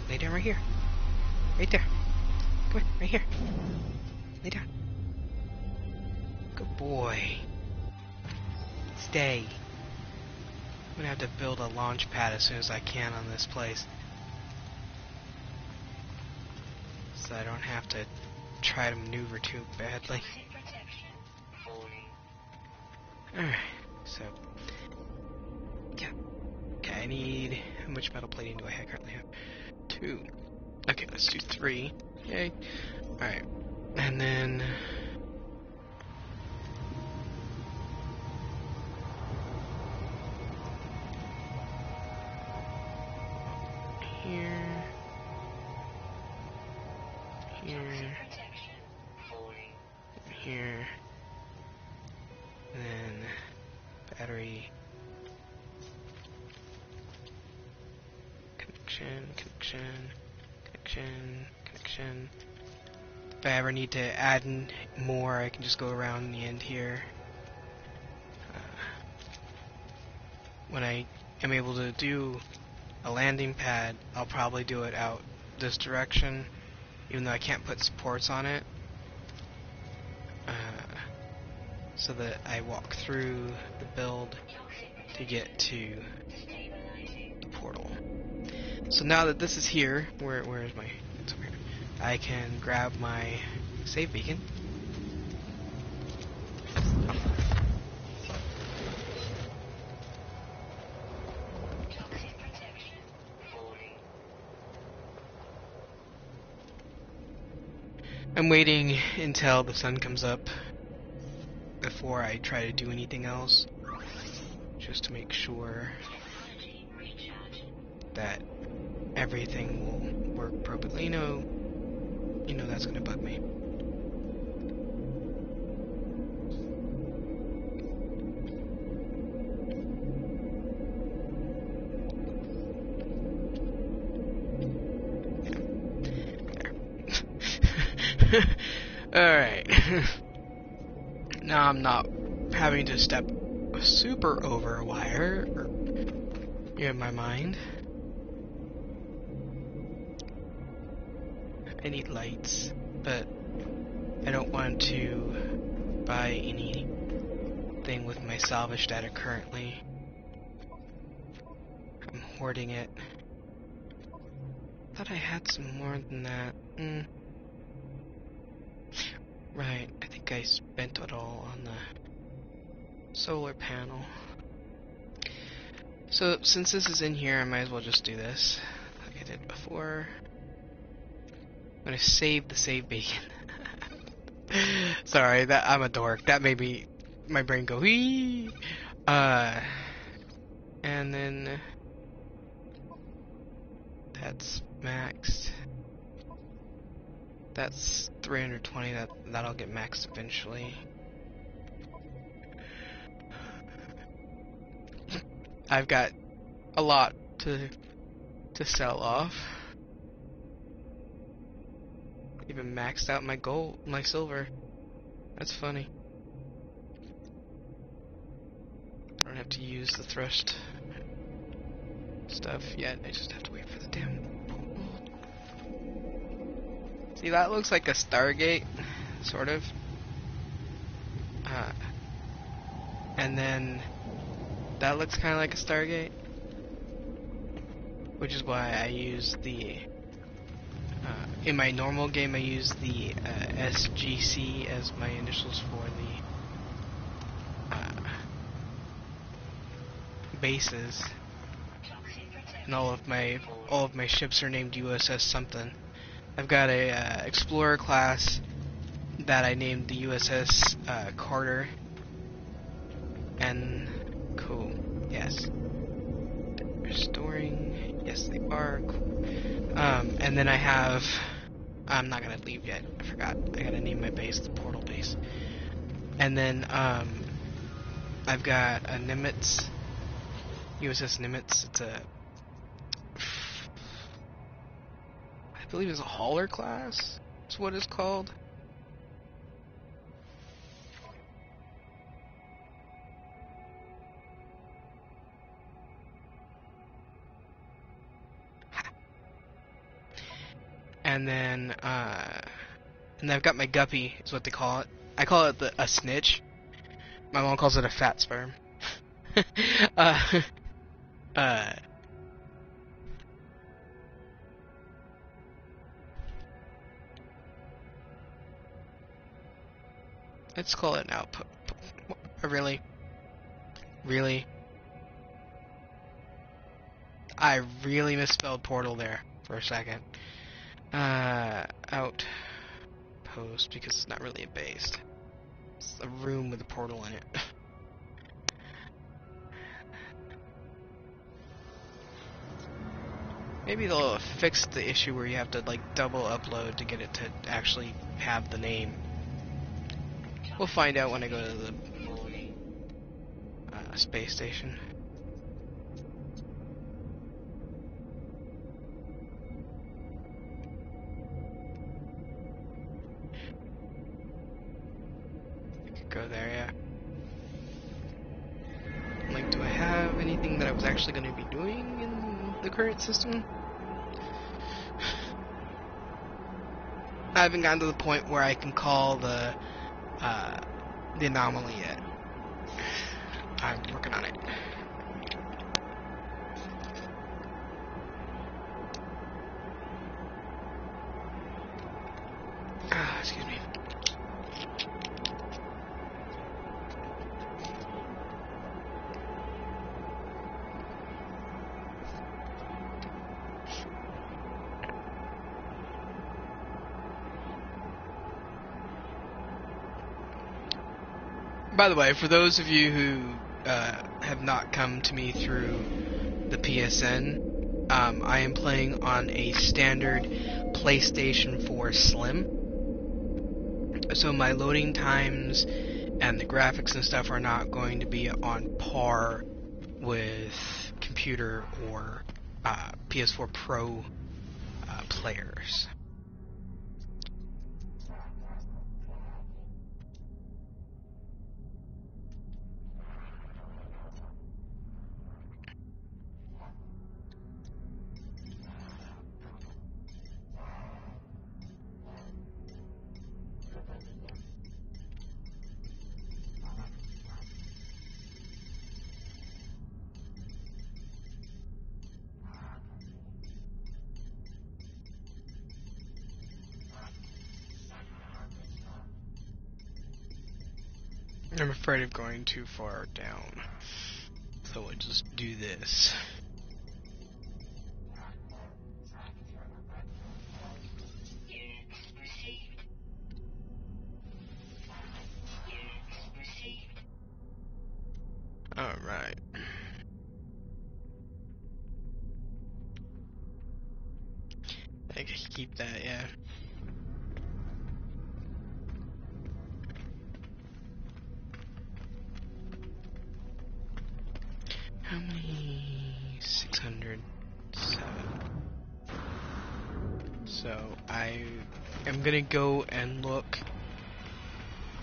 Lay down right here. Right there. Come on, right here. Lay down. Good boy. Stay. I'm gonna have to build a launch pad as soon as I can on this place, so I don't have to try to maneuver too badly. Alright, so yeah. Okay, I need, how much metal plating do I currently have? 2. Okay, let's do 3. Yay. Alright. And then here, here, and then battery connection. If I ever need to add more, I can just go around the end here. When I am able to do a landing pad, I'll probably do it out this direction, even though I can't put supports on it, so that I walk through the build to get to the portal. So now that this is here, where is my, it's over here, I can grab my save beacon. I'm waiting until the sun comes up before I try to do anything else, just to make sure that everything will work appropriately. You know that's gonna bug me. Alright. Now I'm not having to step super over a wire, or in my mind. I need lights, but I don't want to buy anything with my salvage data currently. I'm hoarding it. Thought I had some more than that. Right, I think I spent it all on the solar panel. So since this is in here, I might as well just do this like I did before. I'm gonna save the save beacon. Sorry, that I'm a dork. That made me, my brain go wee. And then that's maxed. That's 320. That'll get maxed eventually. I've got a lot to sell off. Even maxed out my gold, my silver. That's funny. I don't have to use the thrust stuff yet. I just have to wait for the damn. See, that looks like a Stargate, sort of. And then that looks kind of like a Stargate, which is why I use the. In my normal game, I use the SGC as my initials for the bases. and all of my ships are named USS something. I've got a explorer class that I named the USS Carter. And cool, yes. Restoring, yes they are. Cool. And then I have. I'm not gonna leave yet. I forgot. I gotta name my base the Portal Base. And then I've got a Nimitz, USS Nimitz. It's a, I believe it's a hauler class. That's what it's called. And then I've got my guppy, is what they call it. I call it a snitch. My mom calls it a fat sperm. uh, let's call it an output. Really? Really? I really misspelled portal there for a second. Outpost, because it's not really a base. It's a room with a portal in it. Maybe they'll fix the issue where you have to like double upload to get it to actually have the name. We'll find out when I go to the space station. Go there, yeah. Like, do I have anything that I was actually going to be doing in the current system? I haven't gotten to the point where I can call the anomaly yet. I'm working on it. Excuse me. By the way, for those of you who have not come to me through the PSN, I am playing on a standard PlayStation 4 Slim. So my loading times and the graphics and stuff are not going to be on par with computer or PS4 Pro players. I'm afraid of going too far down, so we'll just do this. Alright. I can keep that, yeah. How many? 607. So I am gonna go and look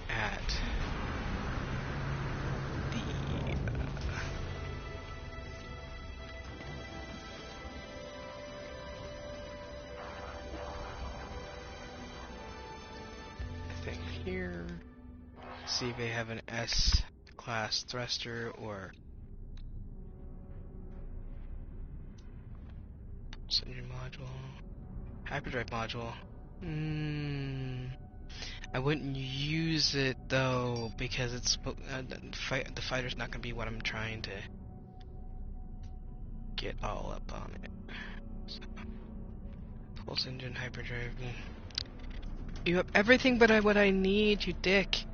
at the thing here. See if they have an S-class thruster or engine module, hyperdrive module. I wouldn't use it though because it's the fighter's not gonna be what I'm trying to. get all up on it. So, pulse engine, hyperdrive. You have everything but what I need, you dick.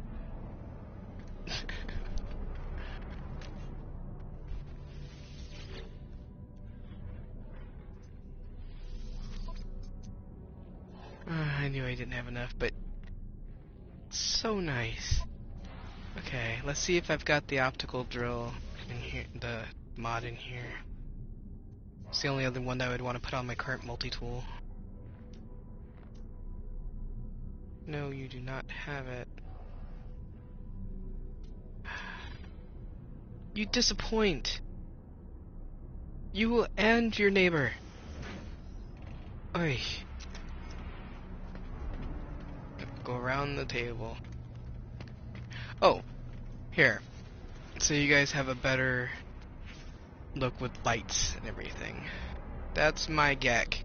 I knew I didn't have enough, but so nice. Okay, let's see if I've got the optical drill in here, the mod in here. It's the only other one that I would want to put on my current multi-tool. No, you do not have it. You disappoint. You will end your neighbor. Oy. Go around the table. Oh, here. So you guys have a better look with lights and everything. That's my GEC.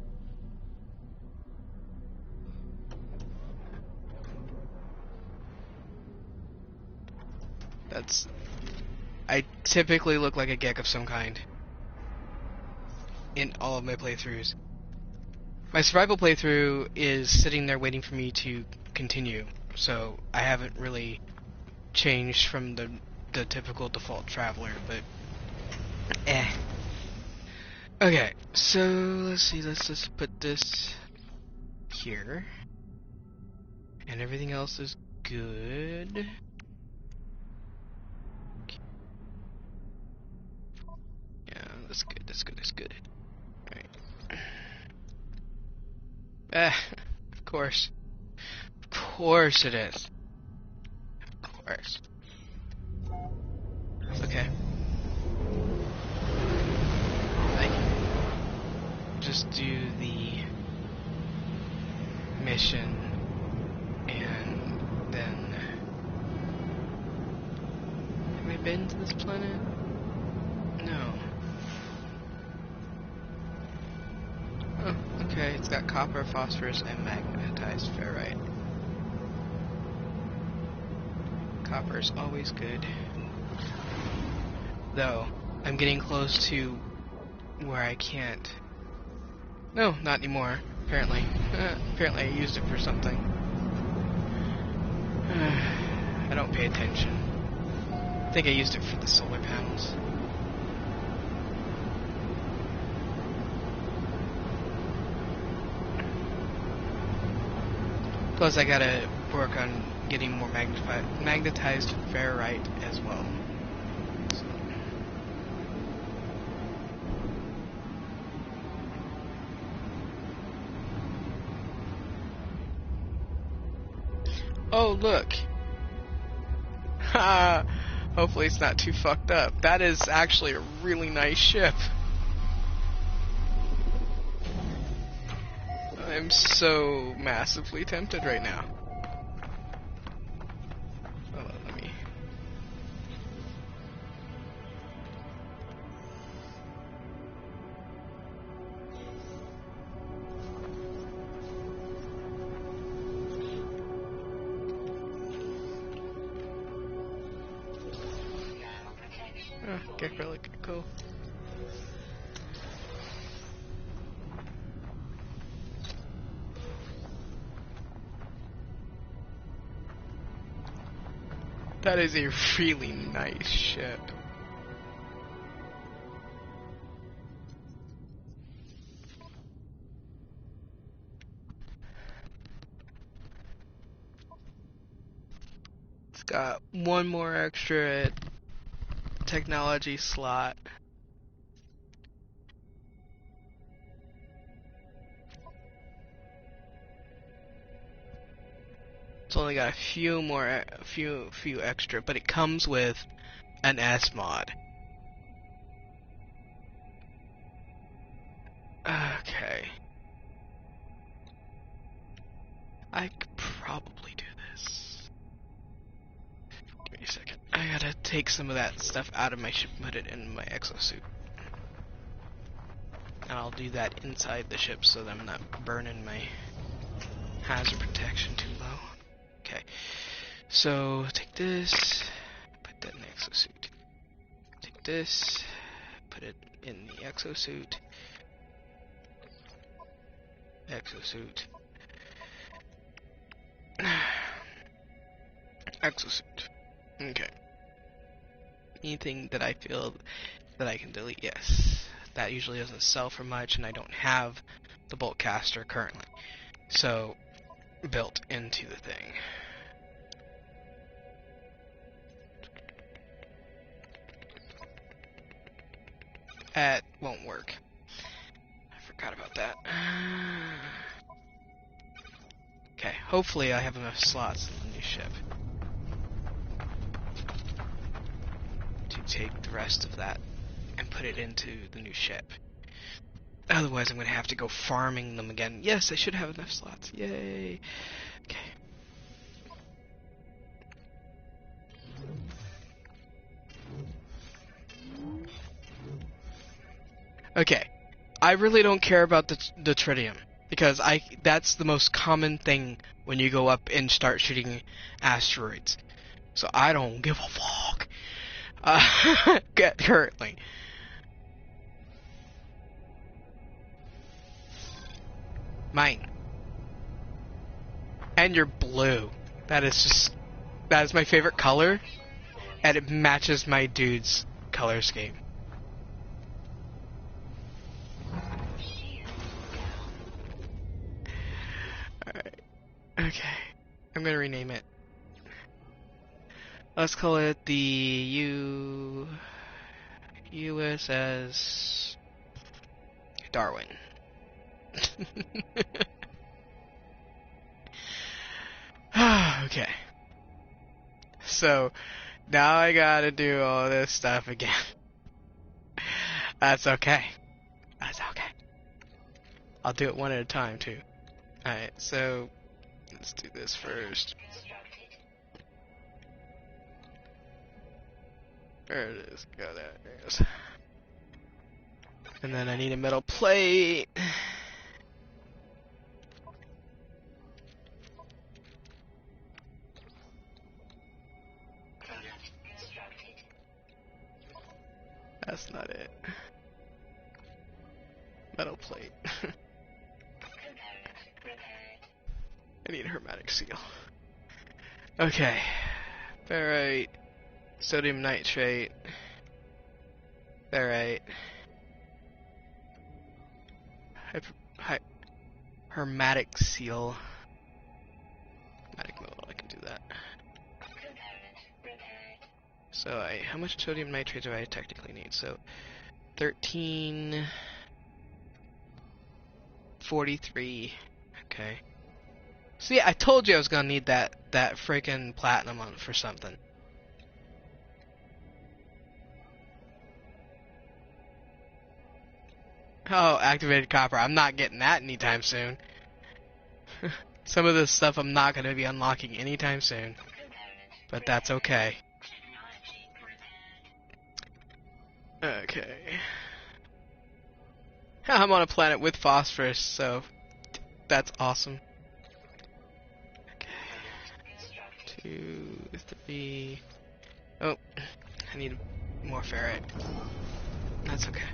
I typically look like a GEC of some kind in all of my playthroughs. My survival playthrough is sitting there waiting for me to continue, so I haven't really changed from the typical default traveler, but eh. Okay, so let's see, let's just put this here. And everything else is good. Yeah, that's good, that's good, that's good. Alright. Of course. Of course it is. Of course. Okay. I can just do the mission and then... Have I been to this planet? No. Oh, okay, it's got copper, phosphorus, and magnetized ferrite. Copper is always good. Though, I'm getting close to where I can't. No, not anymore, apparently. Apparently I used it for something. I don't pay attention. I think I used it for the solar panels. Plus I gotta work on getting more magnetized ferrite as well. So. Oh, look! Ha! Hopefully it's not too fucked up. That is actually a really nice ship. I'm so massively tempted right now. Hold on, let me... Oh, get relic, cool. That is a really nice ship. It's got one more extra technology slot. It's only got a few extra, but it comes with an S mod. Okay. I could probably do this. Give me a second. I gotta take some of that stuff out of my ship and put it in my exosuit. And I'll do that inside the ship so that I'm not burning my hazard protection too low. Okay. So, take this, put that in the exosuit. Take this, put put it in the exosuit. Exosuit. Exosuit. Okay. Anything that I feel that I can delete, yes. That usually doesn't sell for much, and I don't have the bolt caster currently. So, built into the thing. That won't work. I forgot about that. Okay, hopefully I have enough slots in the new ship to take the rest of that and put it into the new ship. Otherwise I'm going to have to go farming them again. Yes, I should have enough slots. Yay! Okay. Okay. I really don't care about the tritium, because that's the most common thing when you go up and start shooting asteroids. So I don't give a fuck. Currently. Mine. And you're blue. That is my favorite color, and it matches my dude's color scheme. Alright. Okay. I'm gonna rename it. Let's call it the USS Darwin. Okay. So, now I gotta do all this stuff again. That's okay. That's okay. I'll do it one at a time, too. Alright, so, let's do this first. There it is. Go there. There it is. And then I need a metal plate. That's not it. Metal plate. I need a hermetic seal. Okay. Ferrite. Sodium nitrate. Ferrite. Hermetic seal. Hermetic mode, I can do that. So how much sodium nitrate do I technically need? So 1343. Okay. See, I told you I was gonna need that freaking platinum on for something. Oh, activated copper. I'm not getting that anytime soon. Some of this stuff I'm not gonna be unlocking anytime soon. But that's okay. Okay. I'm on a planet with phosphorus, so that's awesome. Okay. 2, 3. Oh, I need more ferrite. That's okay.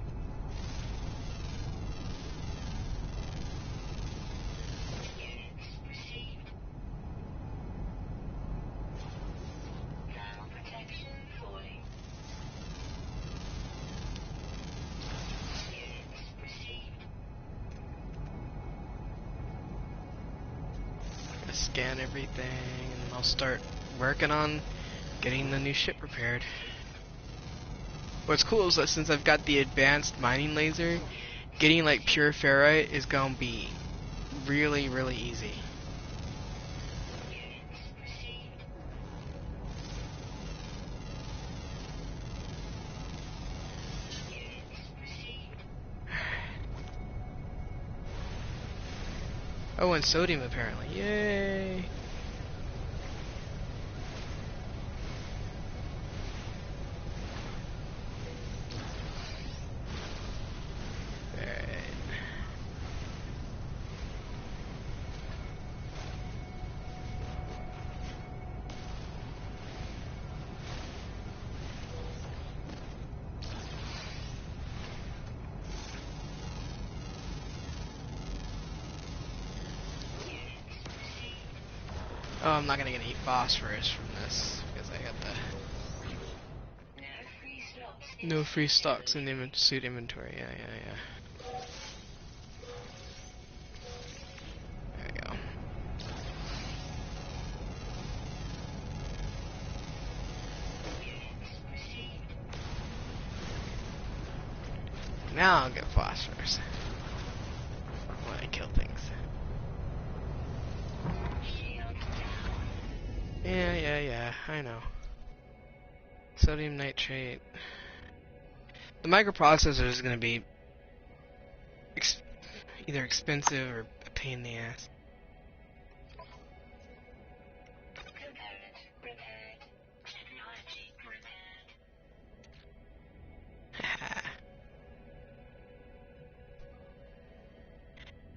Scan everything, and I'll start working on getting the new ship repaired. What's cool is that since I've got the advanced mining laser, getting like pure ferrite is gonna be really, really easy. Oh, and sodium apparently. Yay! Alright. Oh, I'm not gonna get any phosphorus from this because I got the no free stocks in the suit inventory. Yeah. There we go. Now I'll get phosphorus when I kill things. Yeah, I know. Sodium nitrate. The microprocessor is going to be either expensive or a pain in the ass.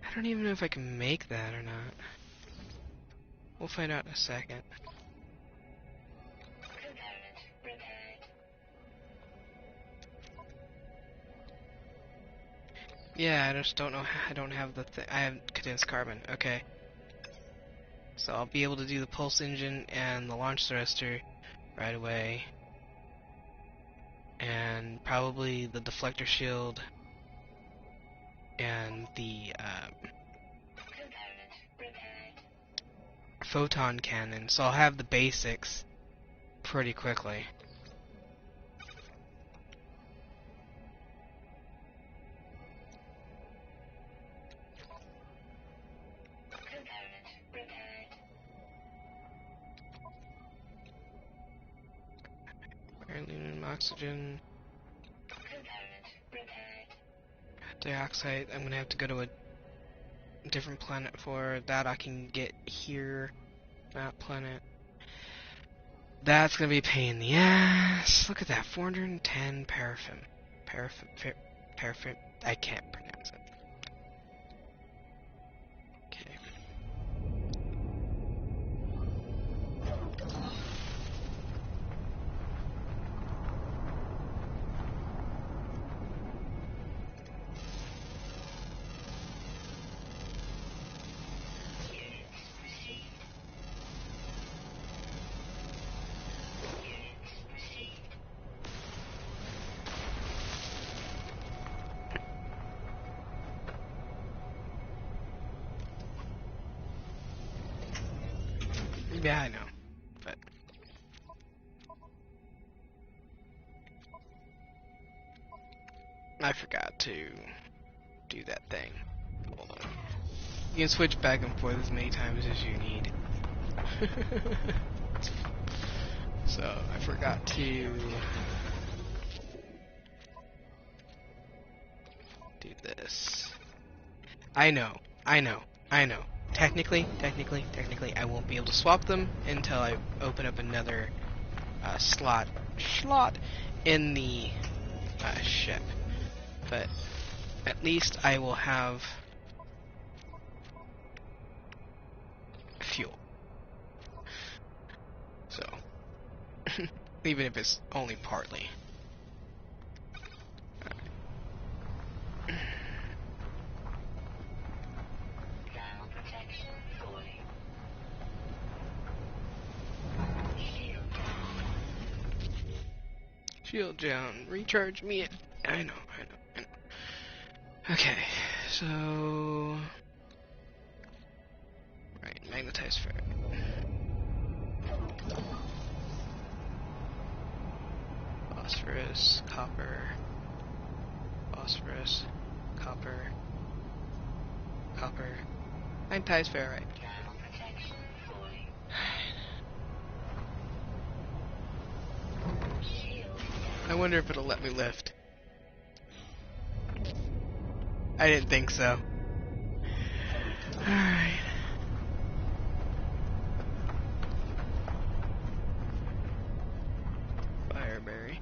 I don't even know if I can make that or not. We'll find out in a second. Yeah, I just don't know. I don't have the I have condensed carbon. Okay. So I'll be able to do the pulse engine and the launch thruster right away. And probably the deflector shield and the photon cannon. So I'll have the basics pretty quickly. Aluminum, oxygen, dioxide. I'm gonna have to go to a different planet for that. I can get here, that planet. That's gonna be a pain in the ass. Look at that, 410 paraffin. Paraffin. I can't pronounce it. Okay. Yeah, I know, but I forgot to do that thing. Hold on. You can switch back and forth as many times as you need. So, I forgot to do this. I know. Technically, I won't be able to swap them until I open up another slot in the ship. But at least I will have fuel. So, even if it's only partly. Shield down, recharge me. I know. Okay, so right, magnetized ferret. Phosphorus, copper, phosphorus, copper, magnetized ferrite. I wonder if it'll let me lift. I didn't think so. Alright. Fireberry.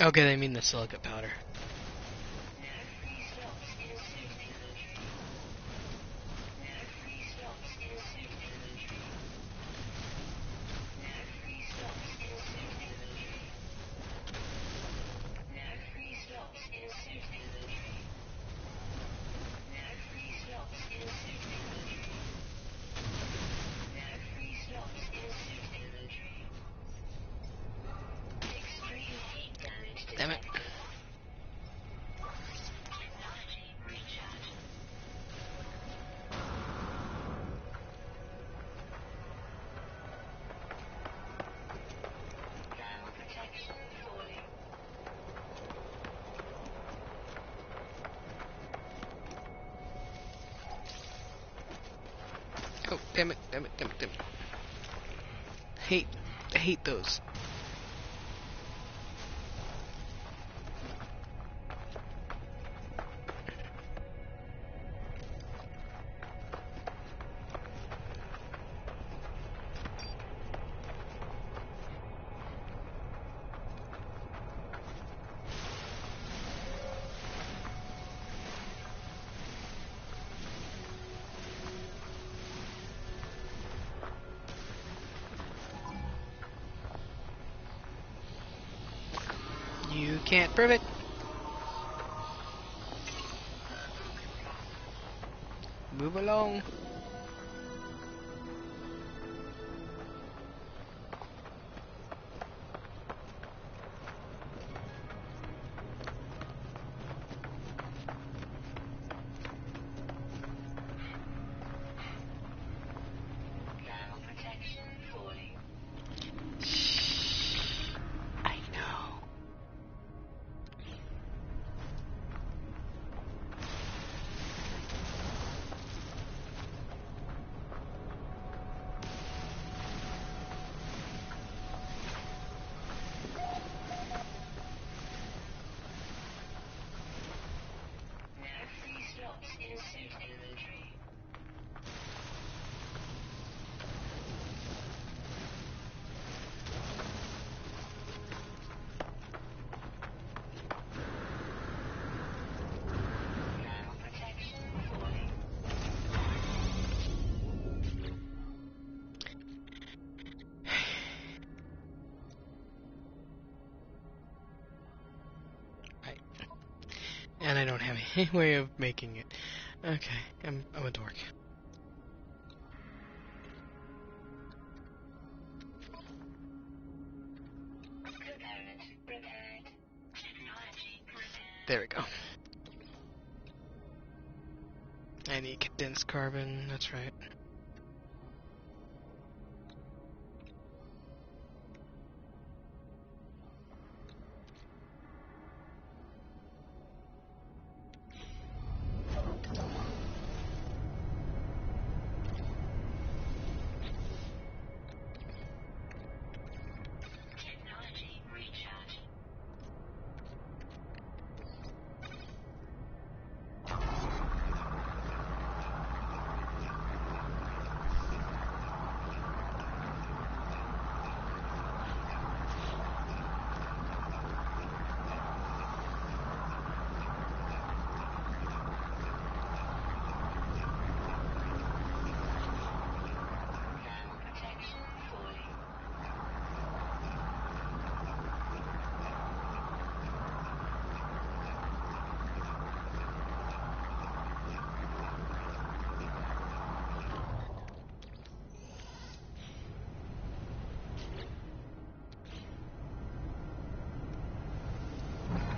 Okay, they mean the silicate powder. No free slots in suit inventory. No free slots in suit inventory. No free slots in suit inventory. No free slots in suit inventory. No free slots in suit inventory. No free slots in suit inventory. Extreme heat damage Damn it. detected. Technology recharge. Thermal protection falling. Oh, damn it, damn it, damn it, damn it. I hate those. You can't prove it. Move along. Thermal protection falling. I know. No free slots in suit inventory. Thermal protection falling. Right. And I don't have any way of making it. Okay, I'm a dork. Component repaired. Technology repaired. There we go. I need condensed carbon, that's right. Technology recharge. Thermal protection falling.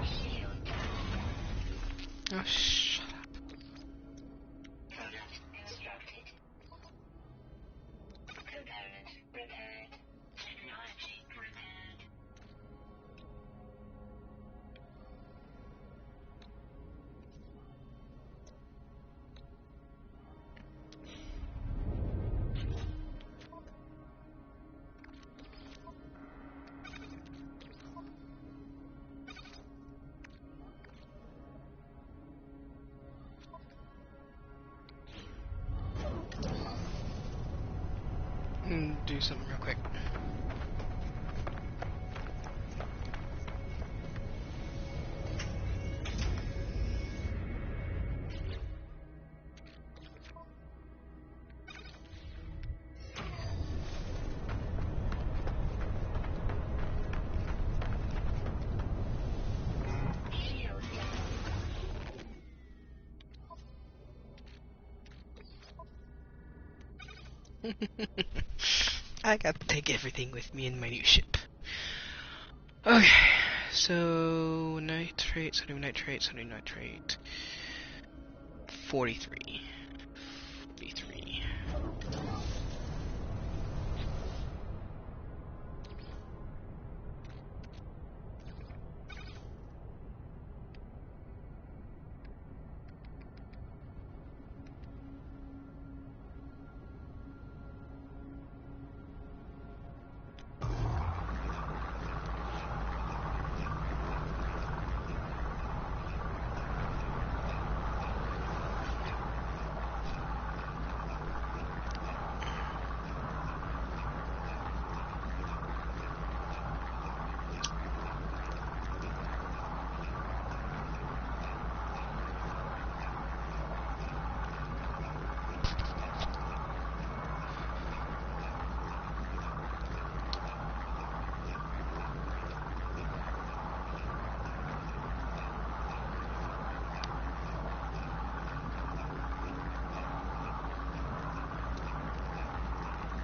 Shield damage. Oh, shut up. Product constructed. Component repaired. Technology repaired. Do something real quick. I got to take everything with me in my new ship. Okay, so nitrate, sodium nitrate, 43. 43.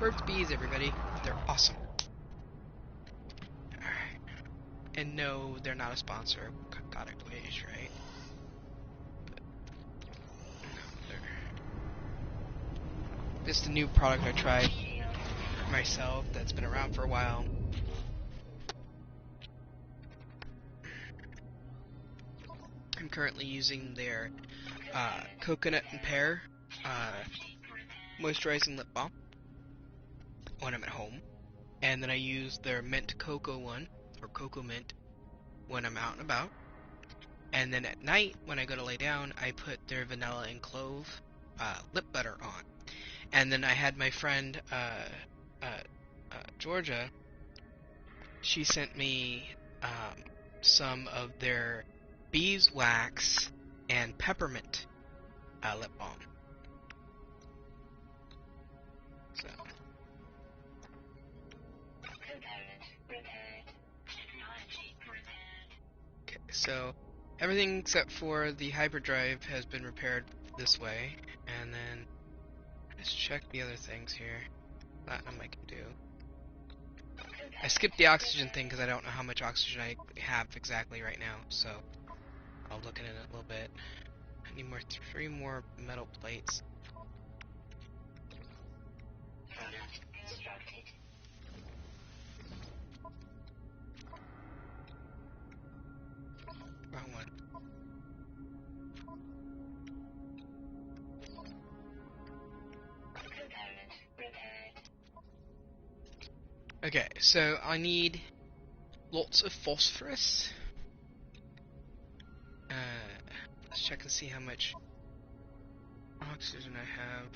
Burt's Bees, everybody. They're awesome. Alright. And no, they're not a sponsor. God, I wish, right? But, no, they're... This is the new product I tried myself that's been around for a while. I'm currently using their coconut and pear moisturizing lip balm when I'm at home. And then I use their mint cocoa one, or cocoa mint, when I'm out and about. And then at night, when I go to lay down, I put their vanilla and clove lip butter on. And then I had my friend, Georgia, she sent me some of their beeswax and peppermint lip balm. So. Okay, so everything except for the hyperdrive has been repaired this way, and then let's check the other things here. Platinum I can do. I skipped the oxygen thing because I don't know how much oxygen I have exactly right now, so I'll look at it in a little bit. I need three more metal plates. Wrong one. Okay, so I need lots of phosphorus. Let's check and see how much oxygen I have.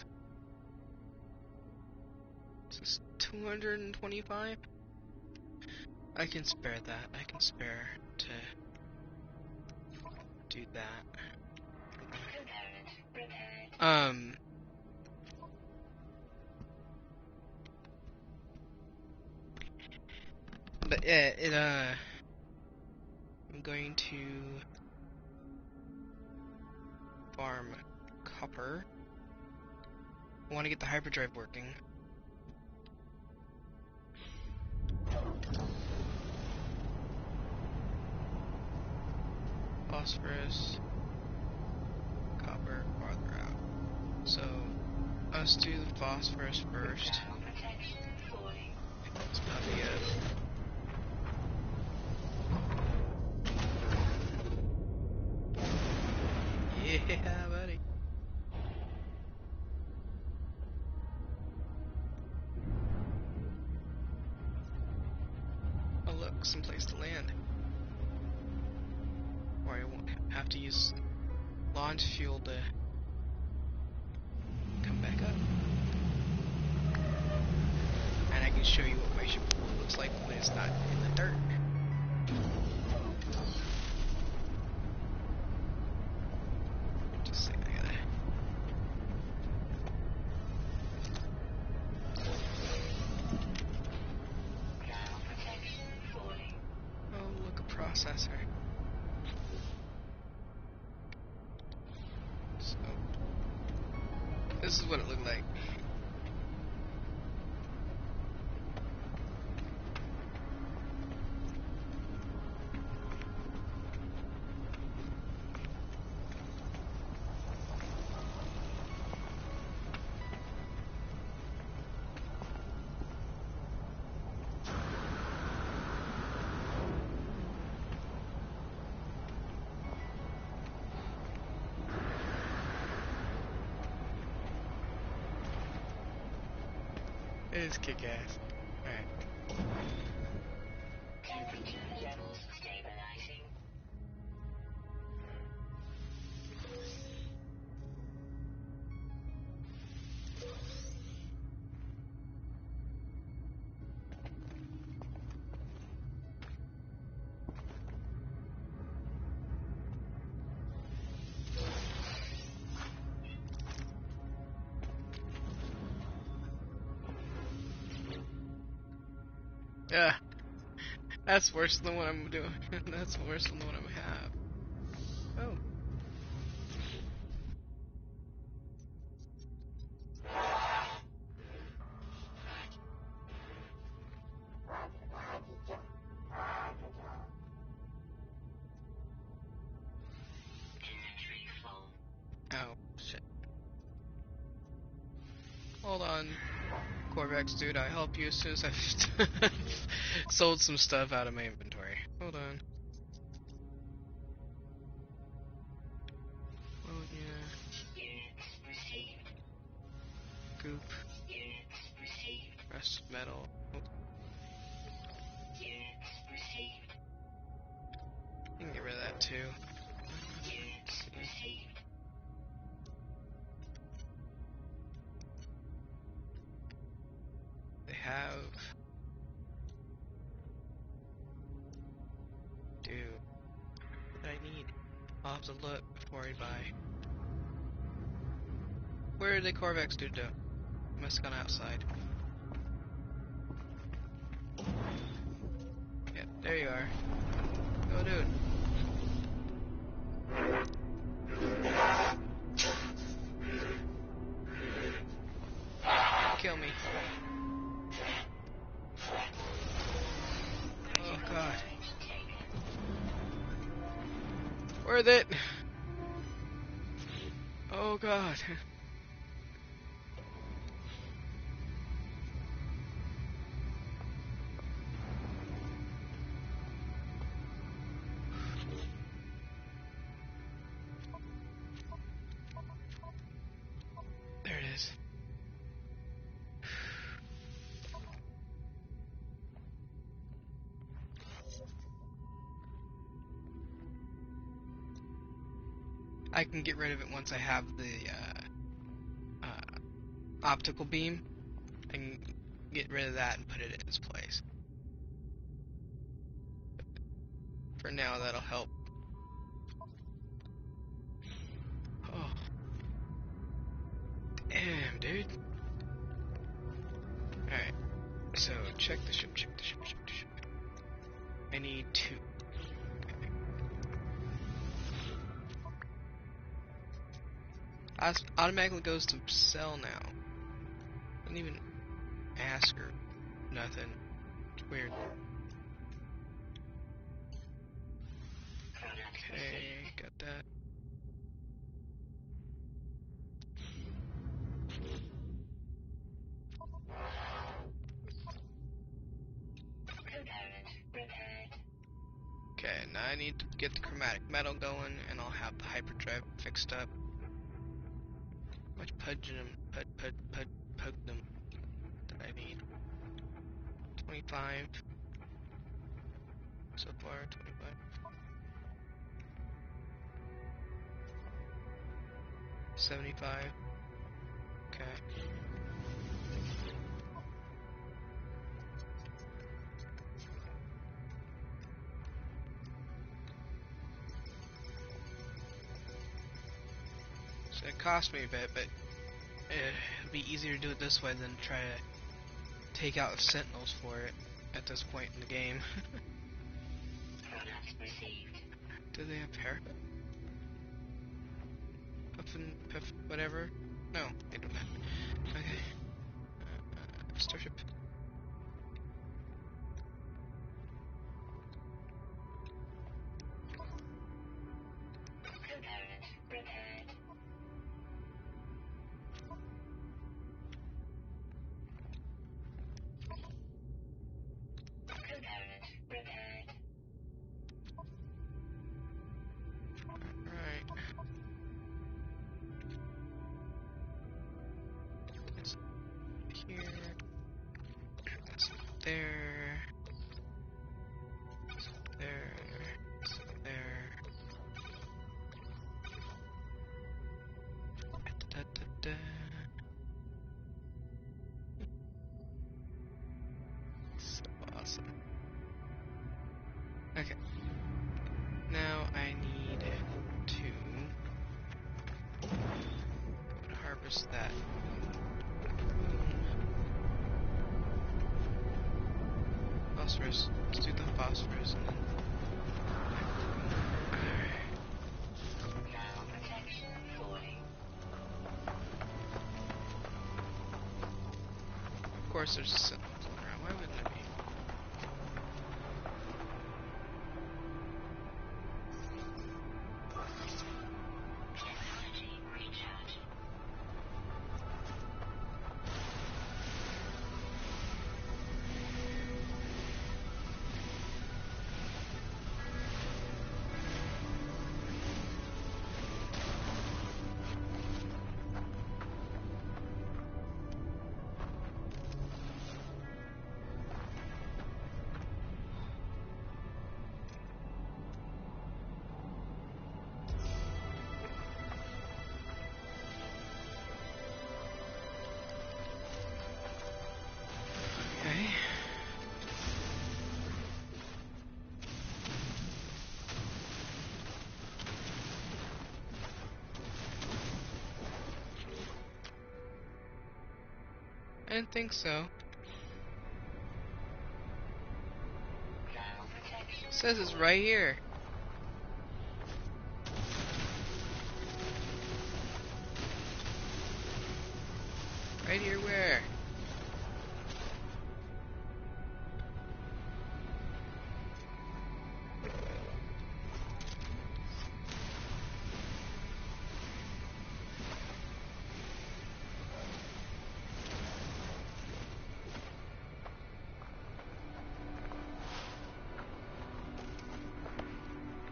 This is 225. I can spare that. I can spare to do that. But I'm going to farm copper. I want to get the hyperdrive working. Phosphorus, copper, farther out. So let's do the phosphorus first. It's puffy up. Yeah, buddy. Oh look, someplace to land. Or I won't have to use launch fuel to come back up. And I can show you what my ship looks like when it's not in the dirt. Just a second, I gotta... Oh, look, a processor. So, this is what it looked like. It is kick-ass. Alright. Temperature levels stabilizing. Yeah, that's worse than what I'm doing. That's worse than what I have. Oh. Inventory full. Oh, shit. Hold on, Corvex dude, I'll help you as soon as I've sold some stuff out of my inventory. Hold on. Oh yeah. Units received. Goop. Units received. Rusted metal. Oh, Units received. I can get rid of that too. Units Let's see. received. They have... Dude. What I need. I'll have to look before I buy. Where did the Corvex dude go? He must have gone outside. Yeah, there you are. Go, dude. Kill me. Oh god. Worth it! Oh god. There it is. I can get rid of it once I have the optical beam. I can get rid of that and put it in its place. For now, that'll help. Oh, damn, dude. Alright, so check the ship, check the ship, check the ship. I need 2. Okay. Automatically goes to sell now. Didn't even ask her nothing. It's weird. Okay, got that. Component repaired. Okay, now I need to get the chromatic metal going, and I'll have the hyperdrive fixed up. How much pugnum that I need? 25 so far. 25. 75. Okay. So it cost me a bit, but it'd be easier to do it this way than try to take out sentinels for it at this point in the game. Product received. Do they have parapet? Puff, whatever? No, they don't have. Okay. Starship. Component repaired. Component repaired. Right. It's here. there. There. There. Da, da, da. So awesome. Okay. Now I need to harvest that. Phosphorus. Let's do the phosphorus and then. Now protection falling. Of course, there's some around. Why wouldn't there be? Technology recharge. Okay. I didn't think so. Now protection. It says it's right here. Right here where?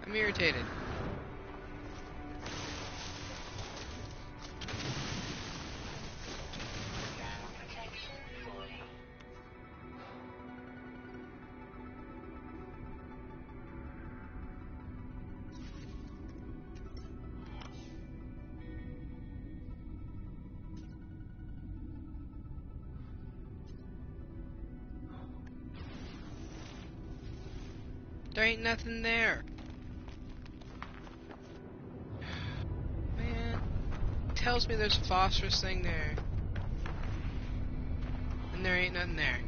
I'm irritated. Now protection falling. There ain't nothing there. Man, tells me there's a phosphorus thing there. And there ain't nothing there.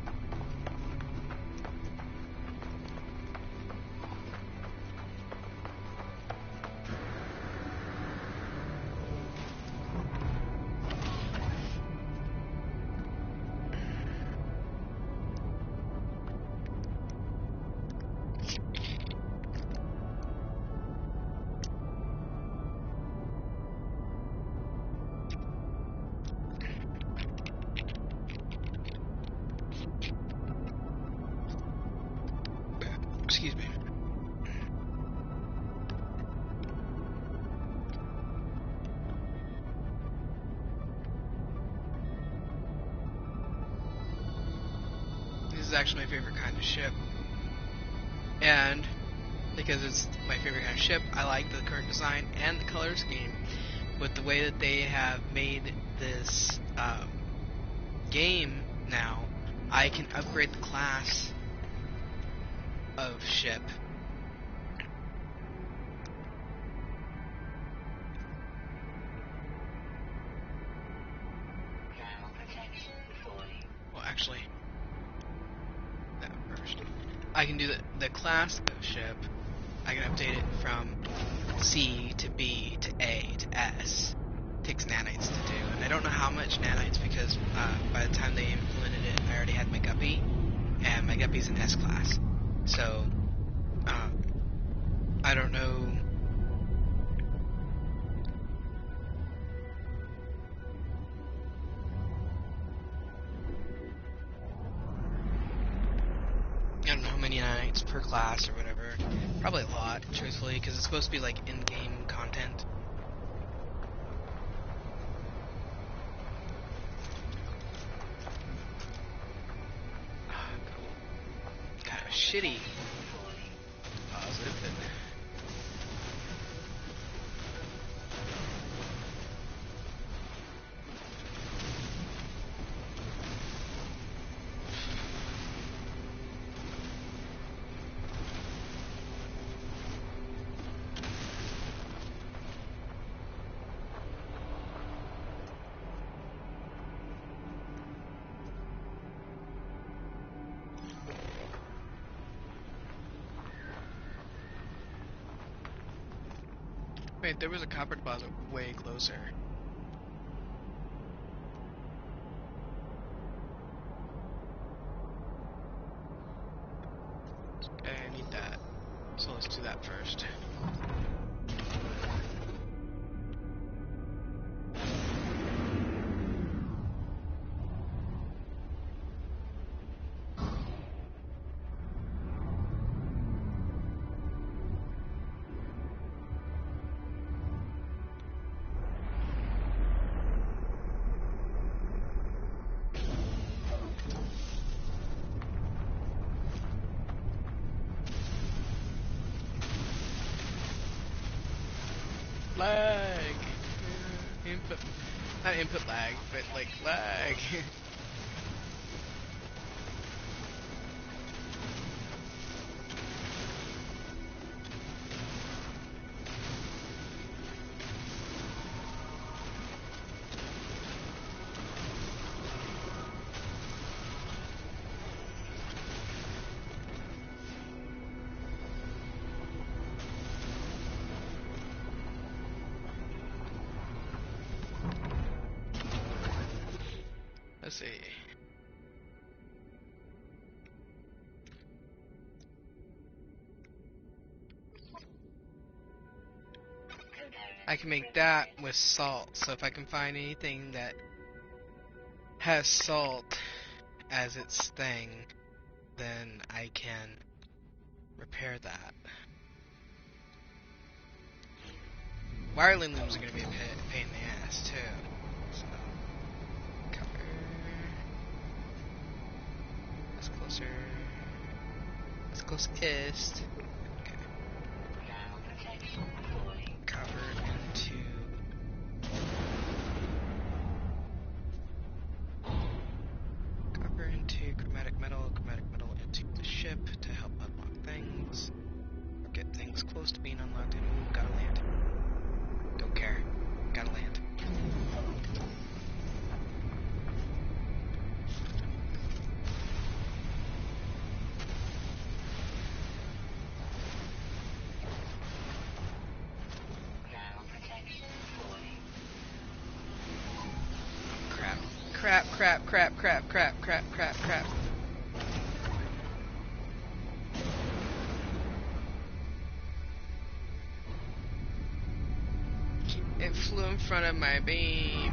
Excuse me. This is actually my favorite kind of ship. And because it's my favorite kind of ship, I like the current design and the color scheme. With the way that they have made this game now, I can upgrade the class of ship. Now protection falling. Well, actually, that first. I can do the class of ship. I can update it from C to B to A to S. Takes nanites to do, and I don't know how much nanites because by the time they implemented it, I already had my guppy, and my guppy's an S class. So I don't know. I don't know how many nanites per class or whatever. Probably a lot, truthfully, because it's supposed to be like in-game content. shitty. Positive. Wait, there was a copper deposit way closer. Okay, I need that. So let's do that first. Lag! Input, not input lag, but like lag. Let's see. I can make that with salt, so if I can find anything that has salt as its thing, then I can repair that. Wiring looms are going to be a pain in the ass, too. So, cover. That's closer. That's closest. Okay. Cover into. Cover into chromatic metal into the ship to help unlock things. Or get things close to being unlocked. And ooh, gotta land. Don't care. Gotta land. Crap. It flew in front of my beam.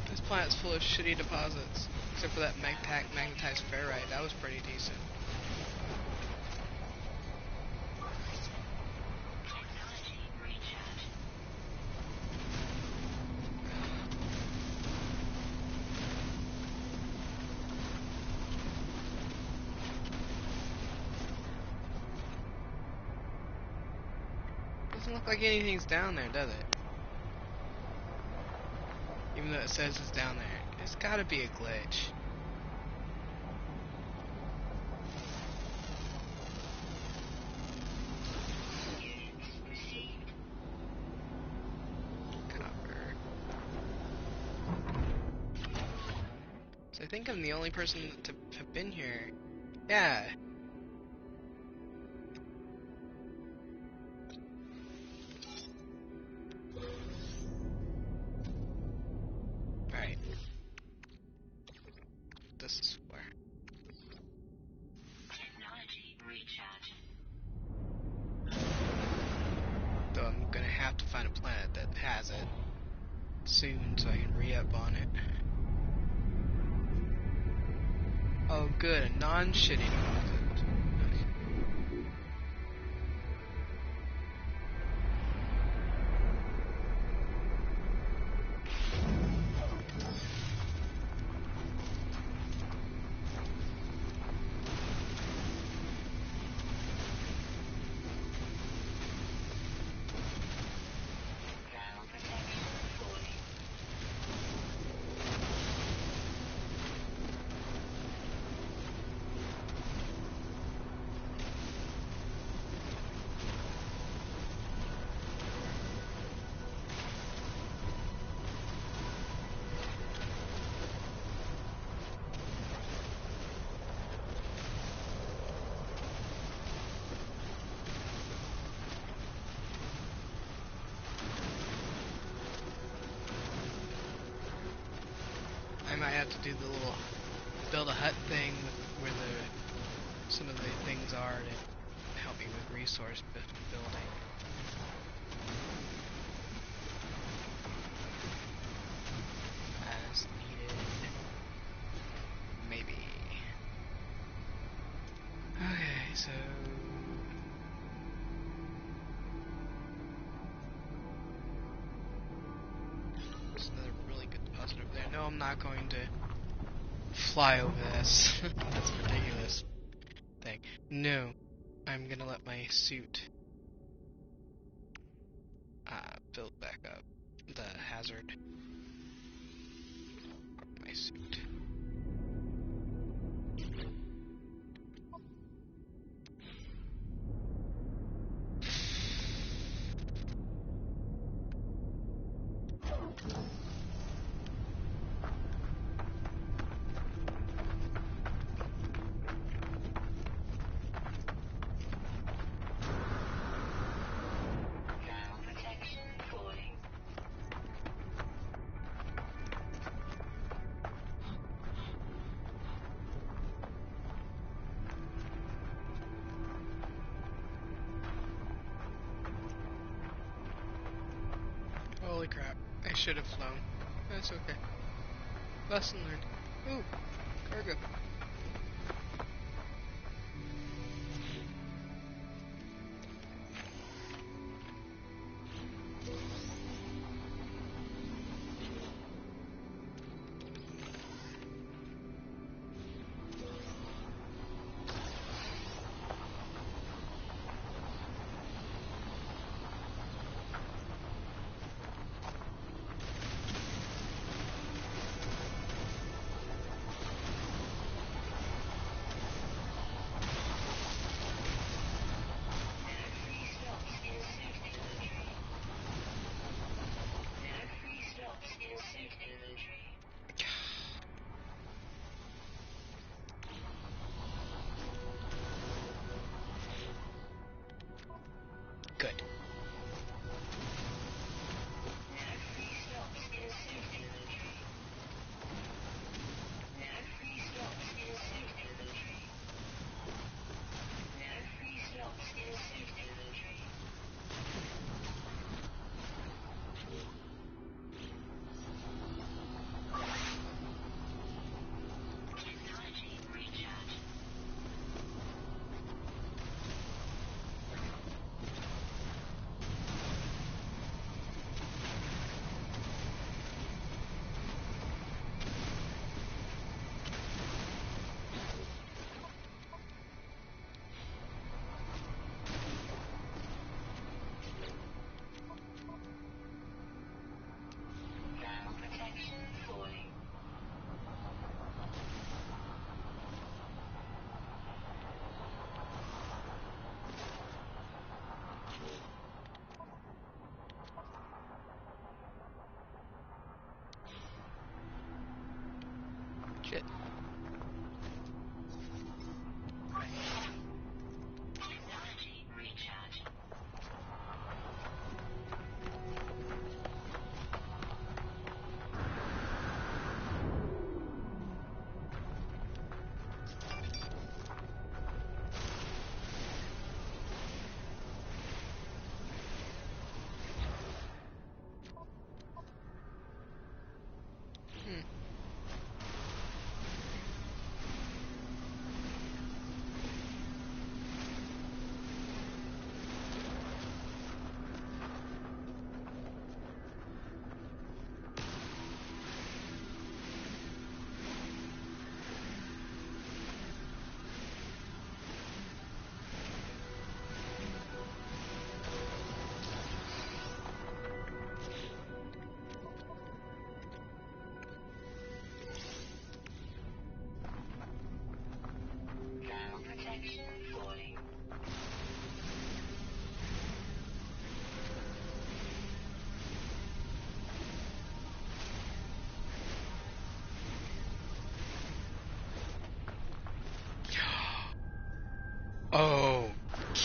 This planet's full of shitty deposits. Except for that magnetized ferrite. That was pretty decent. Doesn't look like anything's down there, does it? Even though it says it's down there. It's gotta be a glitch. Copper. So I think I'm the only person to have been here Yeah. Alright. This is where. Technology recharge. Though I'm gonna have to find a planet that has it soon so I can re-up on it. Oh good, a non-shitty one. Ground protection fully. I might have to do the little build a hut thing with where some of the things are to help me with resource building. As needed. Maybe. Okay, so there's another really good deposit over there. No, I'm not going to fly over this. That's a ridiculous thing. No, I'm gonna let my suit build back up the hazard. My suit. Ground protection fully. Holy crap! I should have flown. That's okay. Lesson learned. Ooh, cargo. There are 3 slots in suit inventory. There are 3 slots in suit inventory. Good. There are 3 slots in suit inventory. There are 3 slots in suit inventory. There are 3 slots in suit inventory. Technology recharge. Ground protection fully. Shit.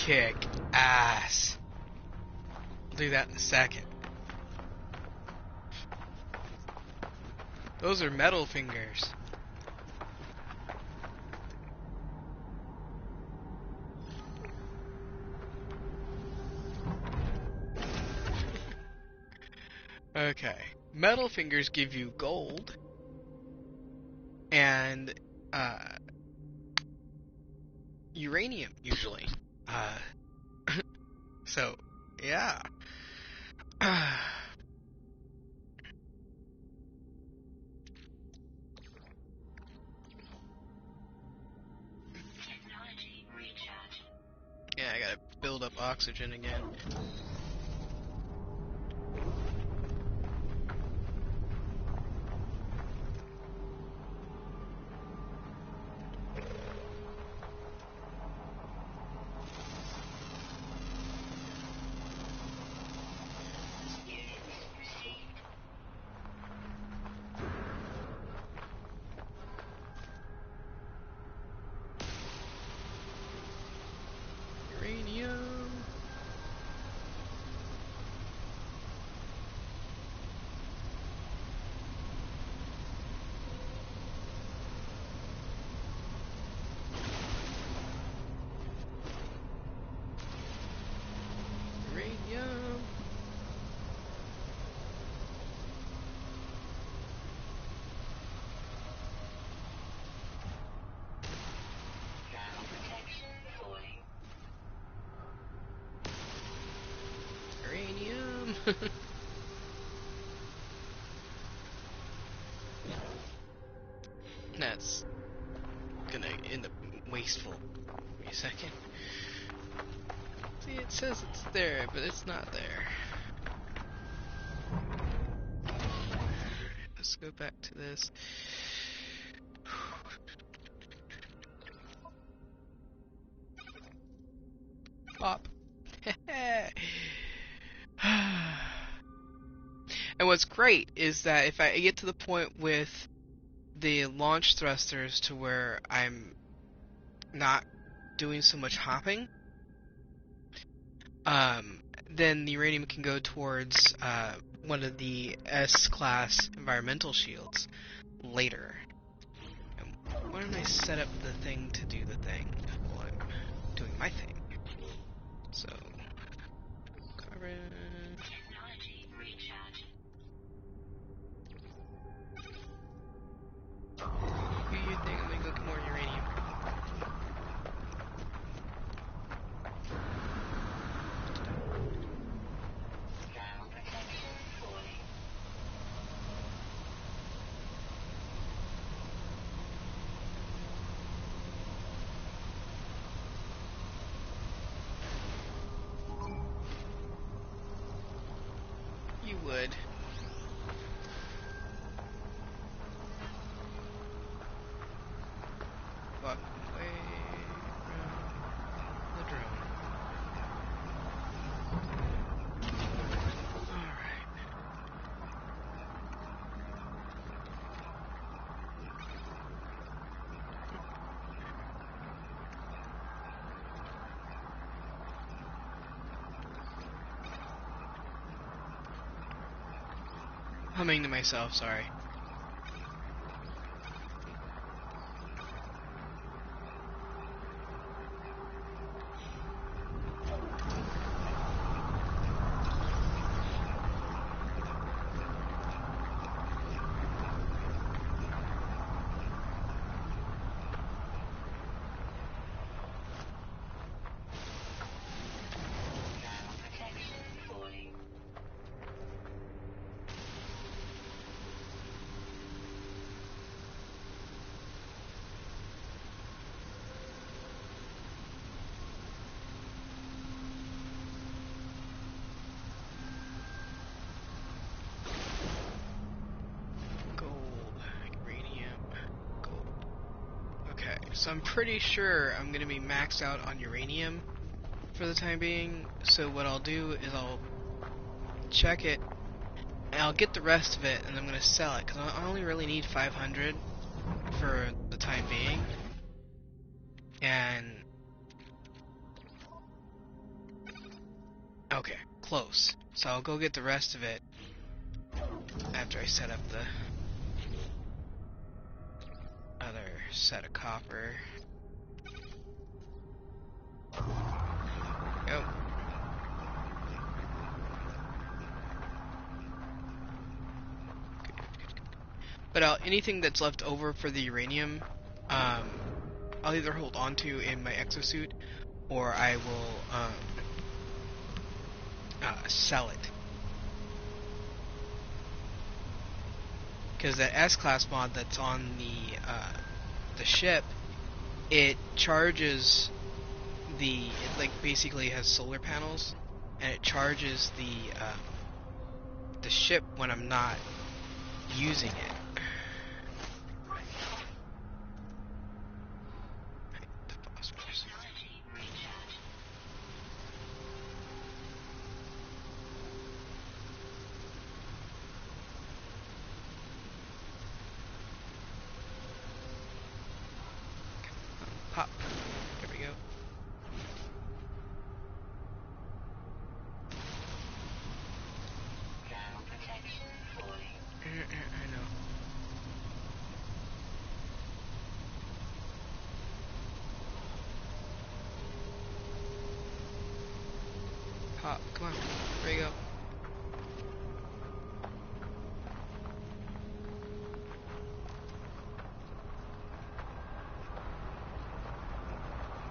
kick ass. I'll do that in a second. Those are metal fingers. Okay. Metal fingers give you gold. And, uranium, usually. So, yeah. Technology recharge. Yeah, I gotta build up oxygen again. Units received. Uranium. Uranium. Thermal protection falling. Uranium. That's gonna end up wasteful. Wait a second. See, it says it's there, but it's not there. Let's go back to this. Pop. And what's great is that if I get to the point with the launch thrusters to where I'm not doing so much hopping, then the uranium can go towards one of the S-class environmental shields later. And why don't I set up the thing to do the thing while I'm doing my thing? So, carbon. Technology recharge. Do your thing. I'm gonna go get more uranium. Thermal protection falling. You would. Walk away from the drone. Alright. Humming to myself, sorry. Thermal protection falling. Gold, uranium, gold. Okay, so I'm pretty sure I'm gonna be maxed out on uranium for the time being. So what I'll do is I'll check it, and I'll get the rest of it, and I'm gonna sell it because I only really need 500 for the time being. And Okay, close. So I'll go get the rest of it after I set up the other set of copper. Go. But anything that's left over for the uranium, I'll either hold on to in my exosuit, or I will sell it. Because that S-class mod that's on the ship, it charges it like basically has solar panels, and it charges the ship when I'm not using it. The phosphorus. Pop. There we go. I know. Pop. Come on. There you go.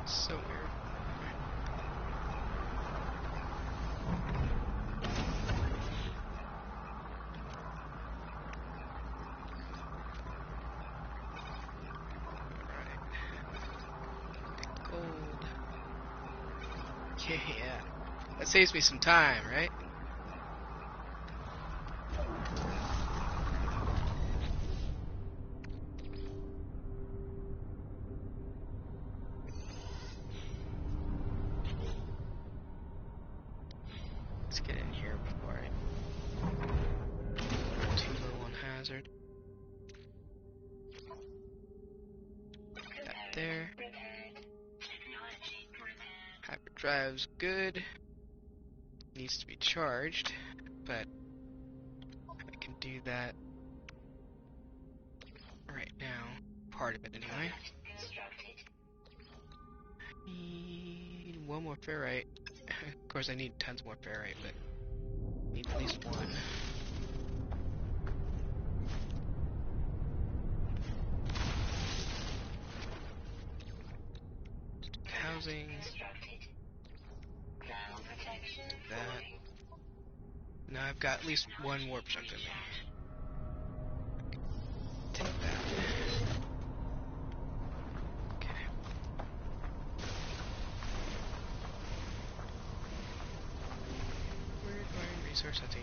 So weird. Gold. Yeah. That saves me some time, right? Let's get in here before I run too low on hazard. That there. Hyperdrive's good. Needs to be charged, but I can do that right now. Part of it anyway. Need one more ferrite. Of course I need tons more ferrite, but need at least one. Housing. That. Now I've got at least one warp jump in me. Take that. Okay. Where's my resource hunting?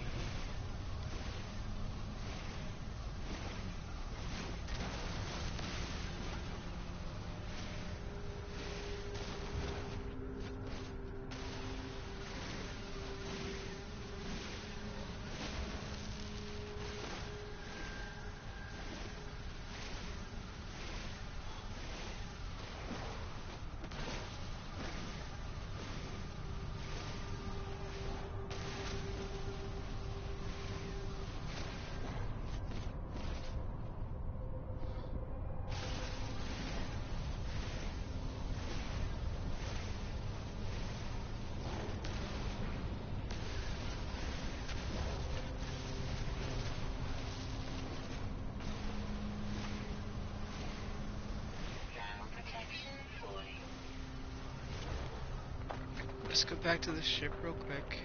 Let's go back to the ship real quick.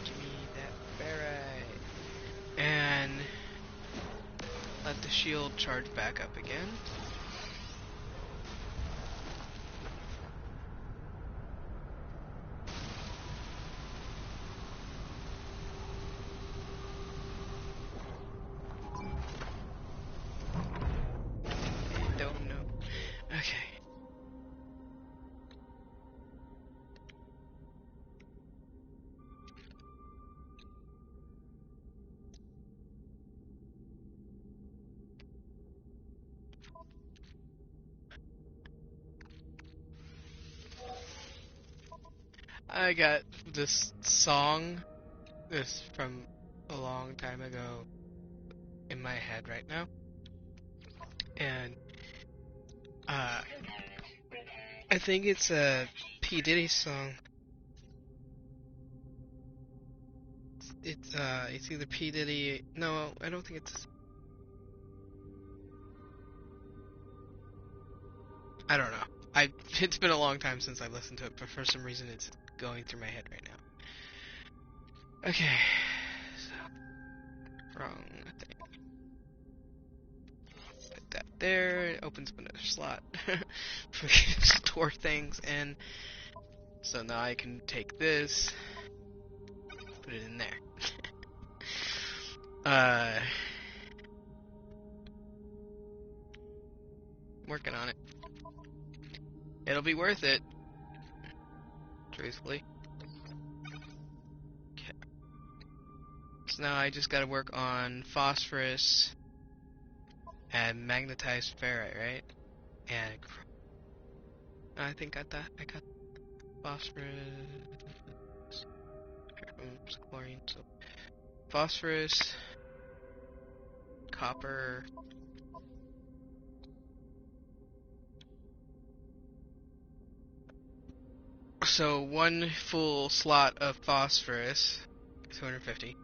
Give me that ferrite. And let the shield charge back up again. Don't know. Okay. I got this song, this from a long time ago, in my head right now, and I think it's a P Diddy song. It's either P Diddy. No, I don't think it's. I don't know. It's been a long time since I've listened to it, but for some reason it's going through my head right now. Okay, so wrong thing. Put that there. It opens up another slot for store things in. So now I can take this, put it in there. uh, Working on it. It'll be worth it, truthfully. Okay. So now I just gotta work on phosphorus and magnetized ferrite, right? And I think I got phosphorus, chlorine, so phosphorus, copper, so one full slot of phosphorus, 250,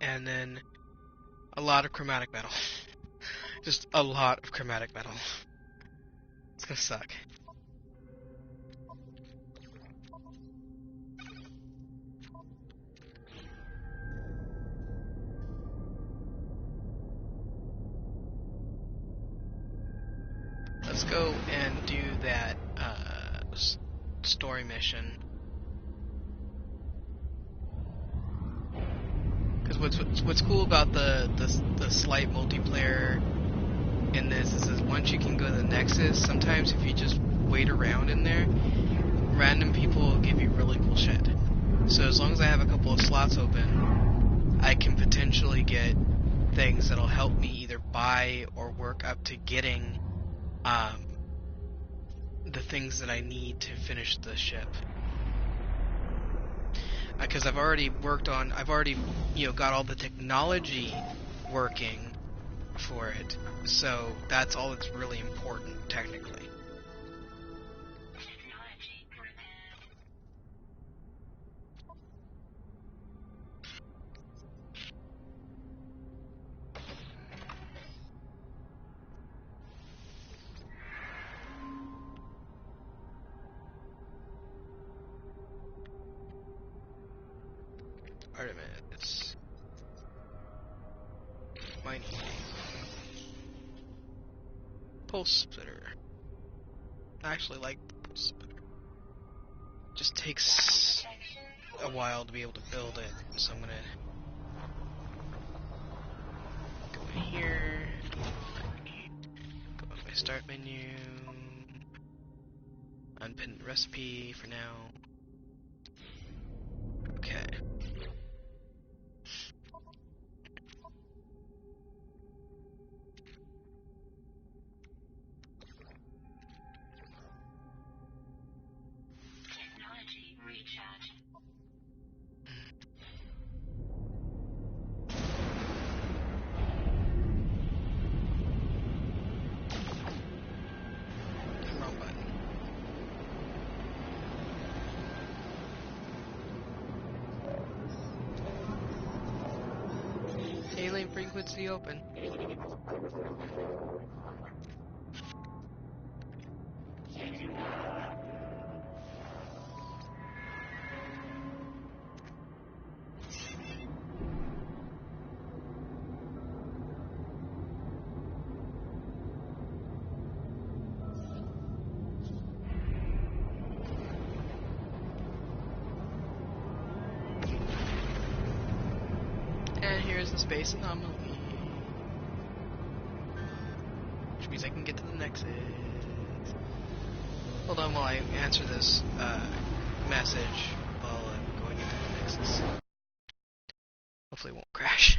and then a lot of chromatic metal. Just a lot of chromatic metal. It's gonna suck. Let's go and do that story mission. Because what's cool about the slight multiplayer in this is that once you can go to the Nexus, sometimes if you just wait around in there, random people will give you really cool shit. So as long as I have a couple of slots open, I can potentially get things that'll help me either buy or work up to getting the things that I need to finish the ship. Because I've already got all the technology working for it. So that's all that's really important, technically. Artemis. Mining. Pulse splitter. I actually like the pulse splitter. Just takes a while to be able to build it, so I'm gonna go in here, go with my start menu, unpin the recipe for now. Okay. Technology recharge. Wrong button. Alien frequency open. And here's the space anomaly. Which means I can get to the Nexus. Hold on while I answer this message while I'm going into the Nexus. Hopefully it won't crash.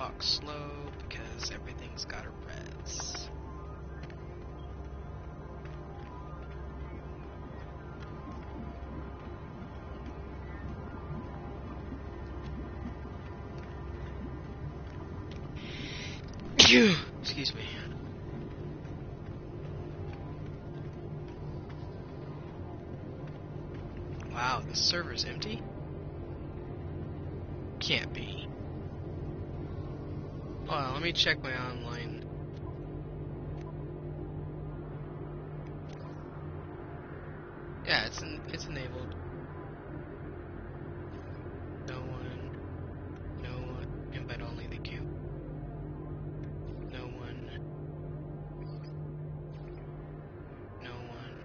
walk slow because everything's got a res. Excuse me. Wow, the server's empty? Can't be. Hold on, let me check my online. Yeah, it's enabled. No one. Invite only, thank you. No one. No one.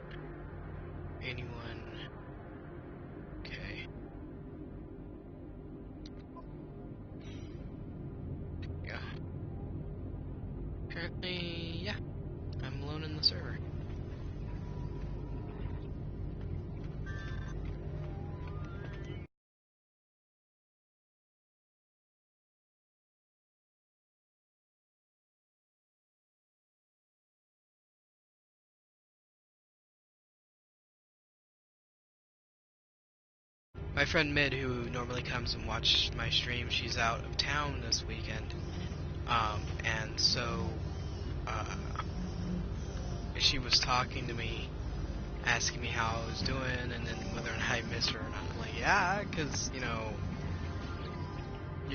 Anyone. Okay. Yeah. Apparently, yeah. I'm alone in the server. My friend Mid, who normally comes and watches my stream, she's out of town this weekend. And so, she was talking to me, asking me how I was doing, and then whether or not I missed her or not. I'm like, yeah, because, you're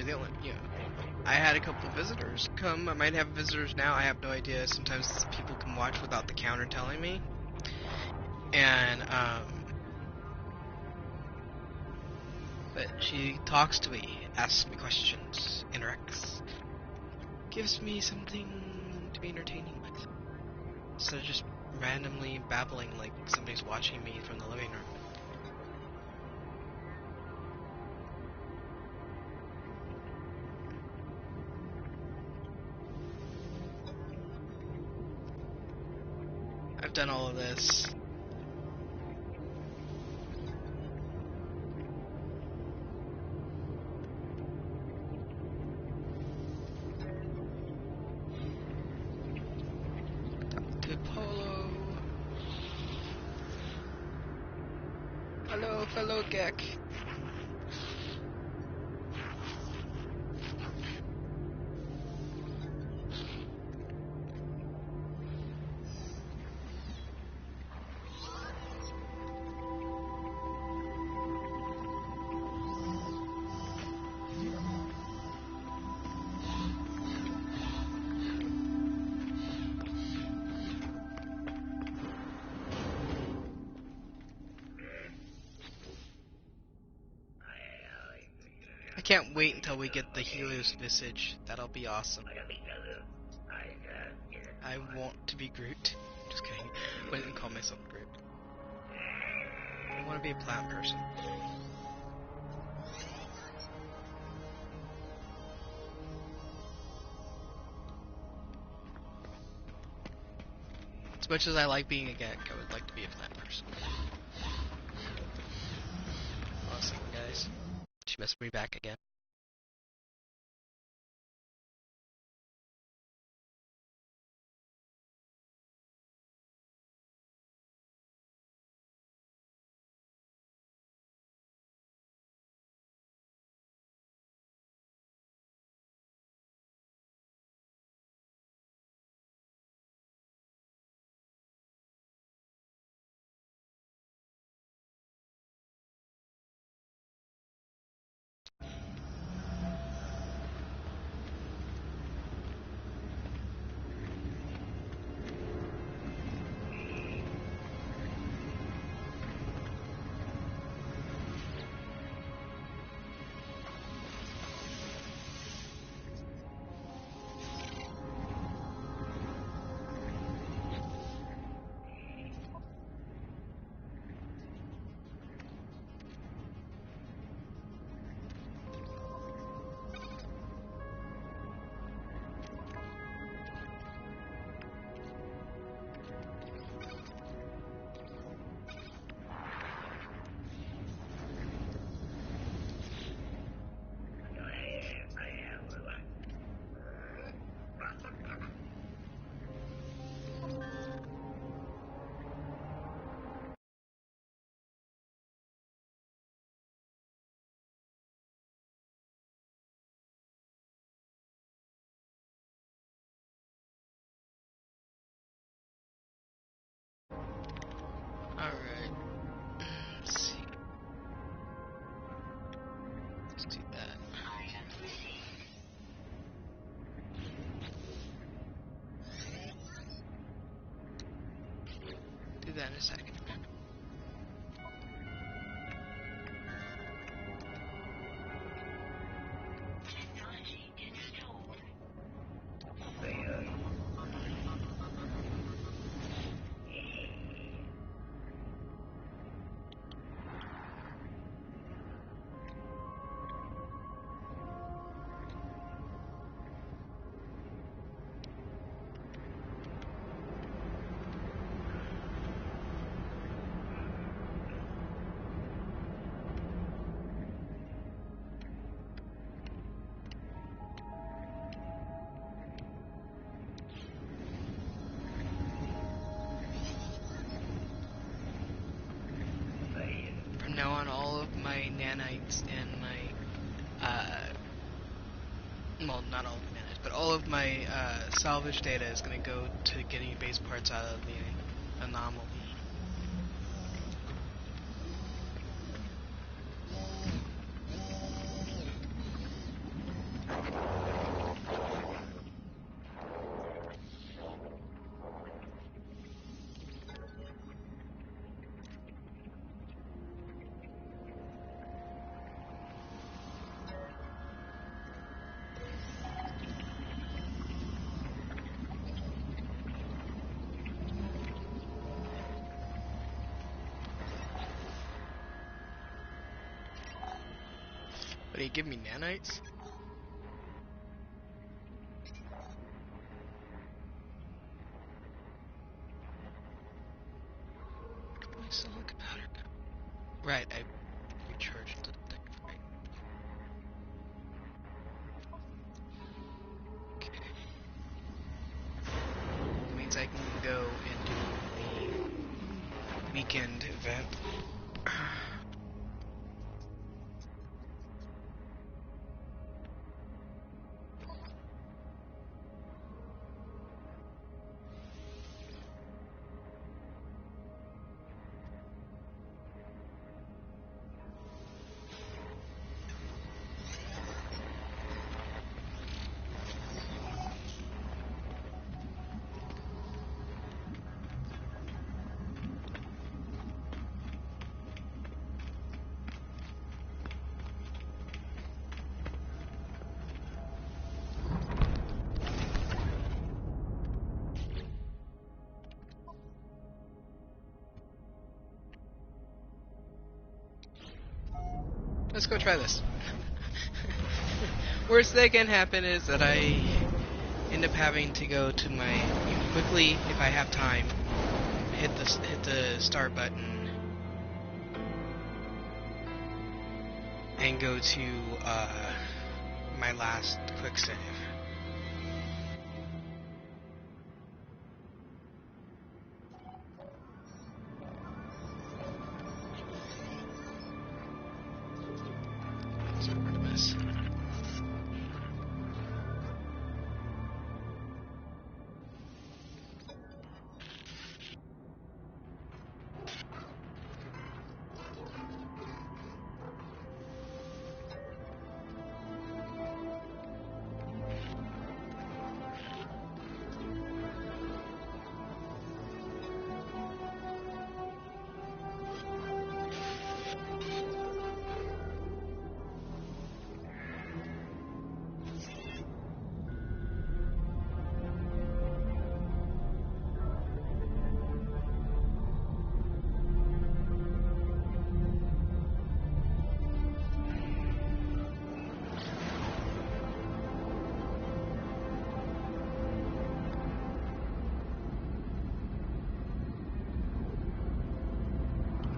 the only, I had a couple of visitors come. I might have visitors now. I have no idea. Sometimes people can watch without the counter telling me. And, but she talks to me, asks me questions, interacts, gives me something to be entertaining with. Instead of just randomly babbling like somebody's watching me from the living room. I've done all of this. Talk to Polo. Hello, fellow Gek. I can't wait until we get the Helios visage. That'll be awesome. I want to be Groot. Just kidding. I wouldn't call myself Groot. I want to be a plant person. As much as I like being a Gek, I would like to be a plant person. Awesome, guys. She must be back again. that in a second. Technology installed. From now on, all of my nanites and my, well, not all of the nanites, but all of my salvage data is going to go to getting base parts out of the anomaly. What do you give me, nanites? Silica powder. Right, I recharged the thing. Right. Okay. That means I can go and do the weekend event. Let's go try this. Worst that can happen is that I end up having to go to my quickly, if I have time, hit the start button and go to my last quick save. That's Artemis.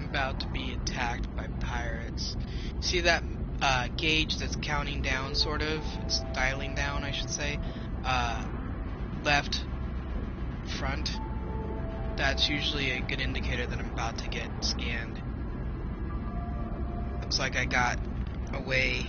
About to be attacked by pirates. See that gauge that's counting down, sort of? It's dialing down, I should say. Left, front. That's usually a good indicator that I'm about to get scanned. Looks like I got away.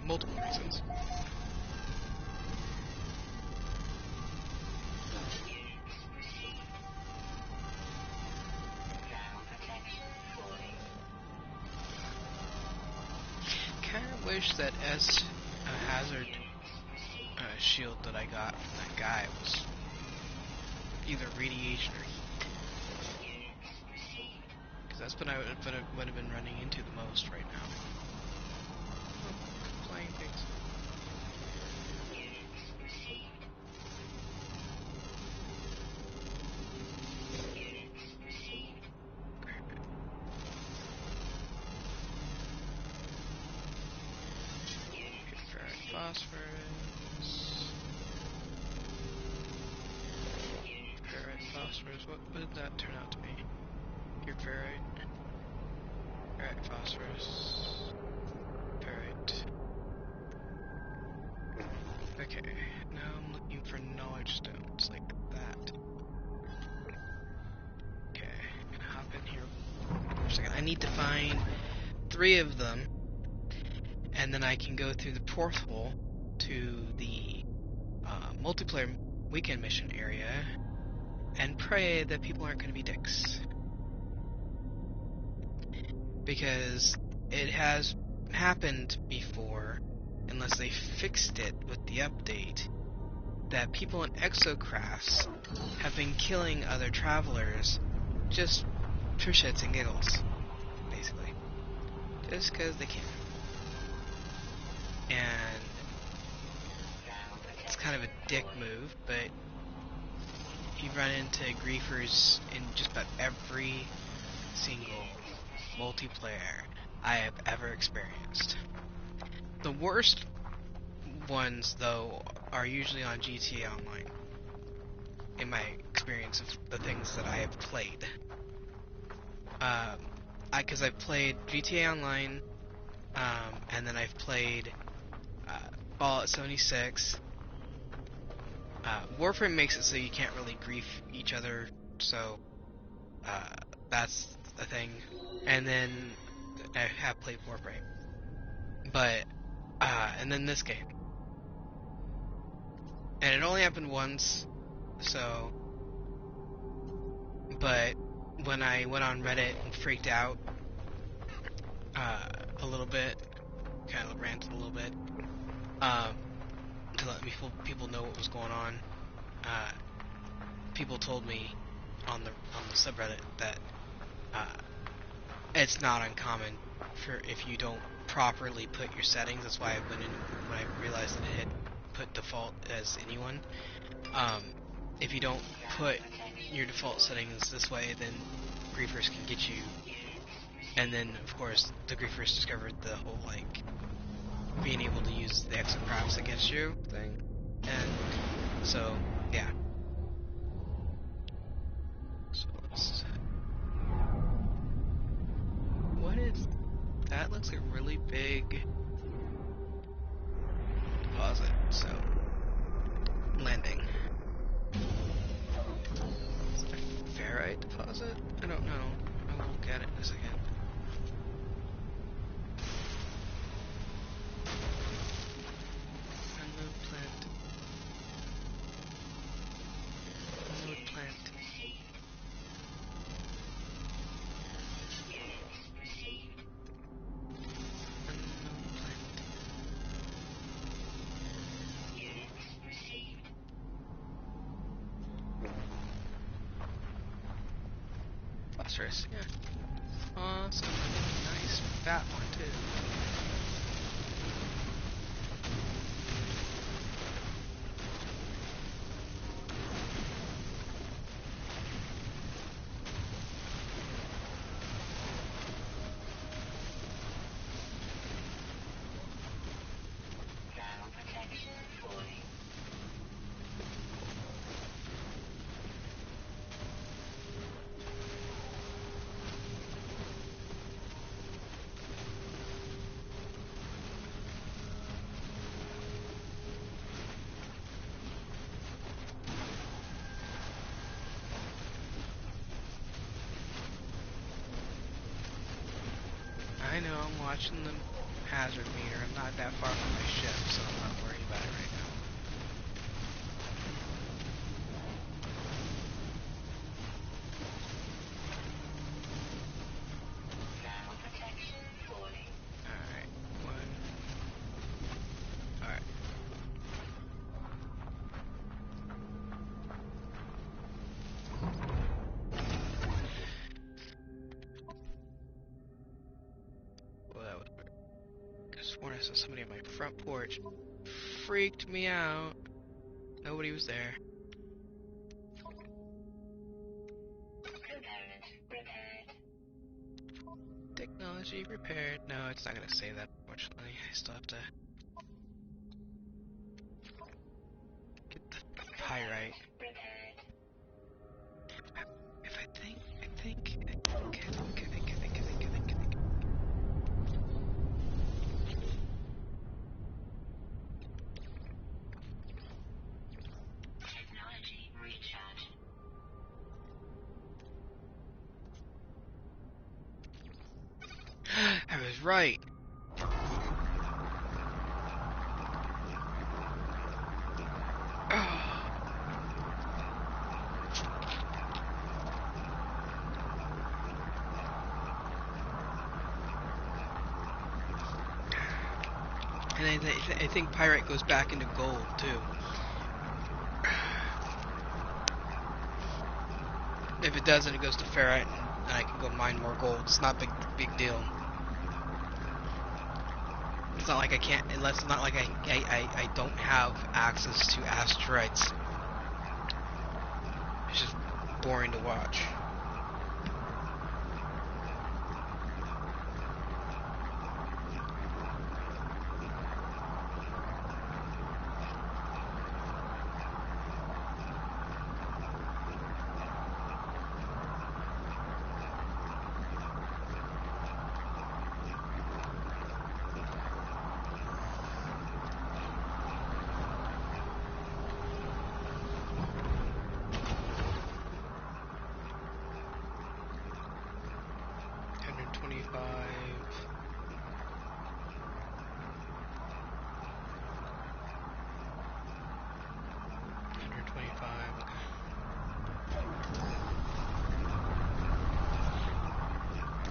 multiple reasons. Kind of wish that hazard shield that I got from that guy was either radiation or heat, because that's what I would have been running into the most right now. Oh, flying things. Phosphorus. Ferrite, phosphorus. What did that turn out to be? Pure ferrite. Ferrite, phosphorus. Ferrite. Okay, now I'm looking for knowledge stones like that. Okay, I'm gonna hop in here for a second. I need to find 3 of them, and then I can go through the portal to the multiplayer weekend mission area and pray that people aren't going to be dicks. Because it has happened before, unless they fixed it with the update, that people in exocrafts have been killing other travelers just for shits and giggles, basically. Just because they can. And it's kind of a dick move, but you run into griefers in just about every single multiplayer I have ever experienced. The worst ones, though, are usually on GTA Online, in my experience of the things that I have played. Because I've played GTA Online, and then I've played Fallout 76. Warframe makes it so you can't really grief each other, so that's the thing. And then I have played Warframe, but and then this game, and it only happened once. So, but when I went on Reddit and freaked out a little bit, kind of ranted a little bit, to let people know what was going on, people told me on the subreddit that it's not uncommon for if you don't properly put your settings. That's why I went in when I realized that it had put default as anyone. If you don't put your default settings this way, then griefers can get you. And then, of course, the griefers discovered the whole, like, being able to use the exocrafts against you thing. And so, yeah. So let's... What is... That looks like a really big deposit, so... Landing. Is it a ferrite deposit? I don't know. I will look at it in a second. Unload plant. Unload plant. Unknown plant. Phosphorus, yeah. Awesome. Nice fat one, too. I know, I'm watching them hazard meter. I'm not that far from my ship, so I'm not worried about it right now. Thermal protection falling. Alright, one. Alright. Well, that was weird. I sworn I saw somebody on my front porch. Freaked me out. Nobody was there. Component repaired. Technology repaired. No, it's not gonna say that, unfortunately. I still have to get the pyrite. Repaired. If I think. Technology recharge. I was right. And I think pyrite goes back into gold too. If it doesn't, it goes to ferrite, and I can go mine more gold. It's not big deal. It's not like I can't, unless it's not like I don't have access to asteroids. It's just boring to watch.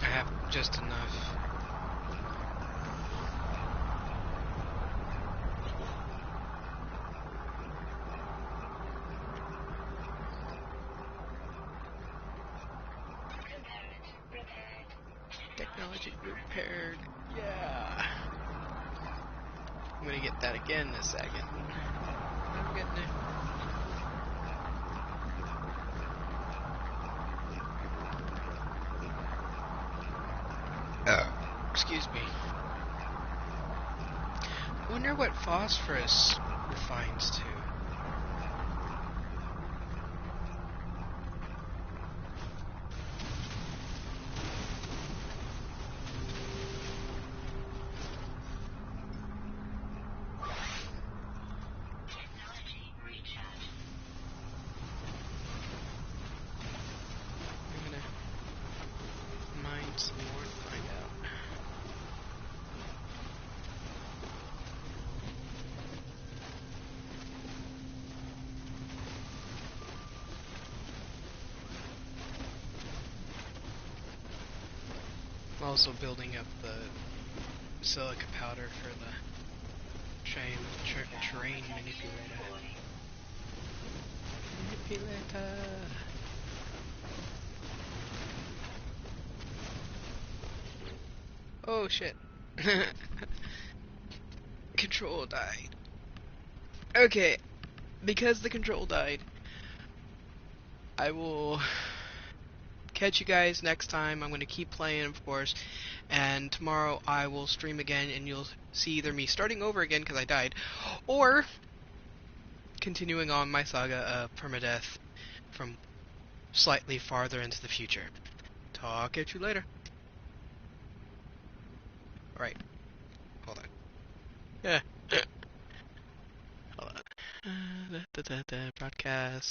I have just enough. Component repaired. Technology repaired. Yeah. I'm gonna get that again in a second. I'm getting it. Excuse me. Wonder what phosphorus refines to. Technology recharge. I'm gonna mine some more and find out. I'm also building up the silica powder for the terrain manipulator. Oh shit. Control died. Okay, because the control died, I will catch you guys next time. I'm going to keep playing, of course, and tomorrow I will stream again, and you'll see either me starting over again because I died, or continuing on my saga of permadeath from slightly farther into the future. Talk at you later. Alright, hold on. Yeah. Hold on. Broadcast.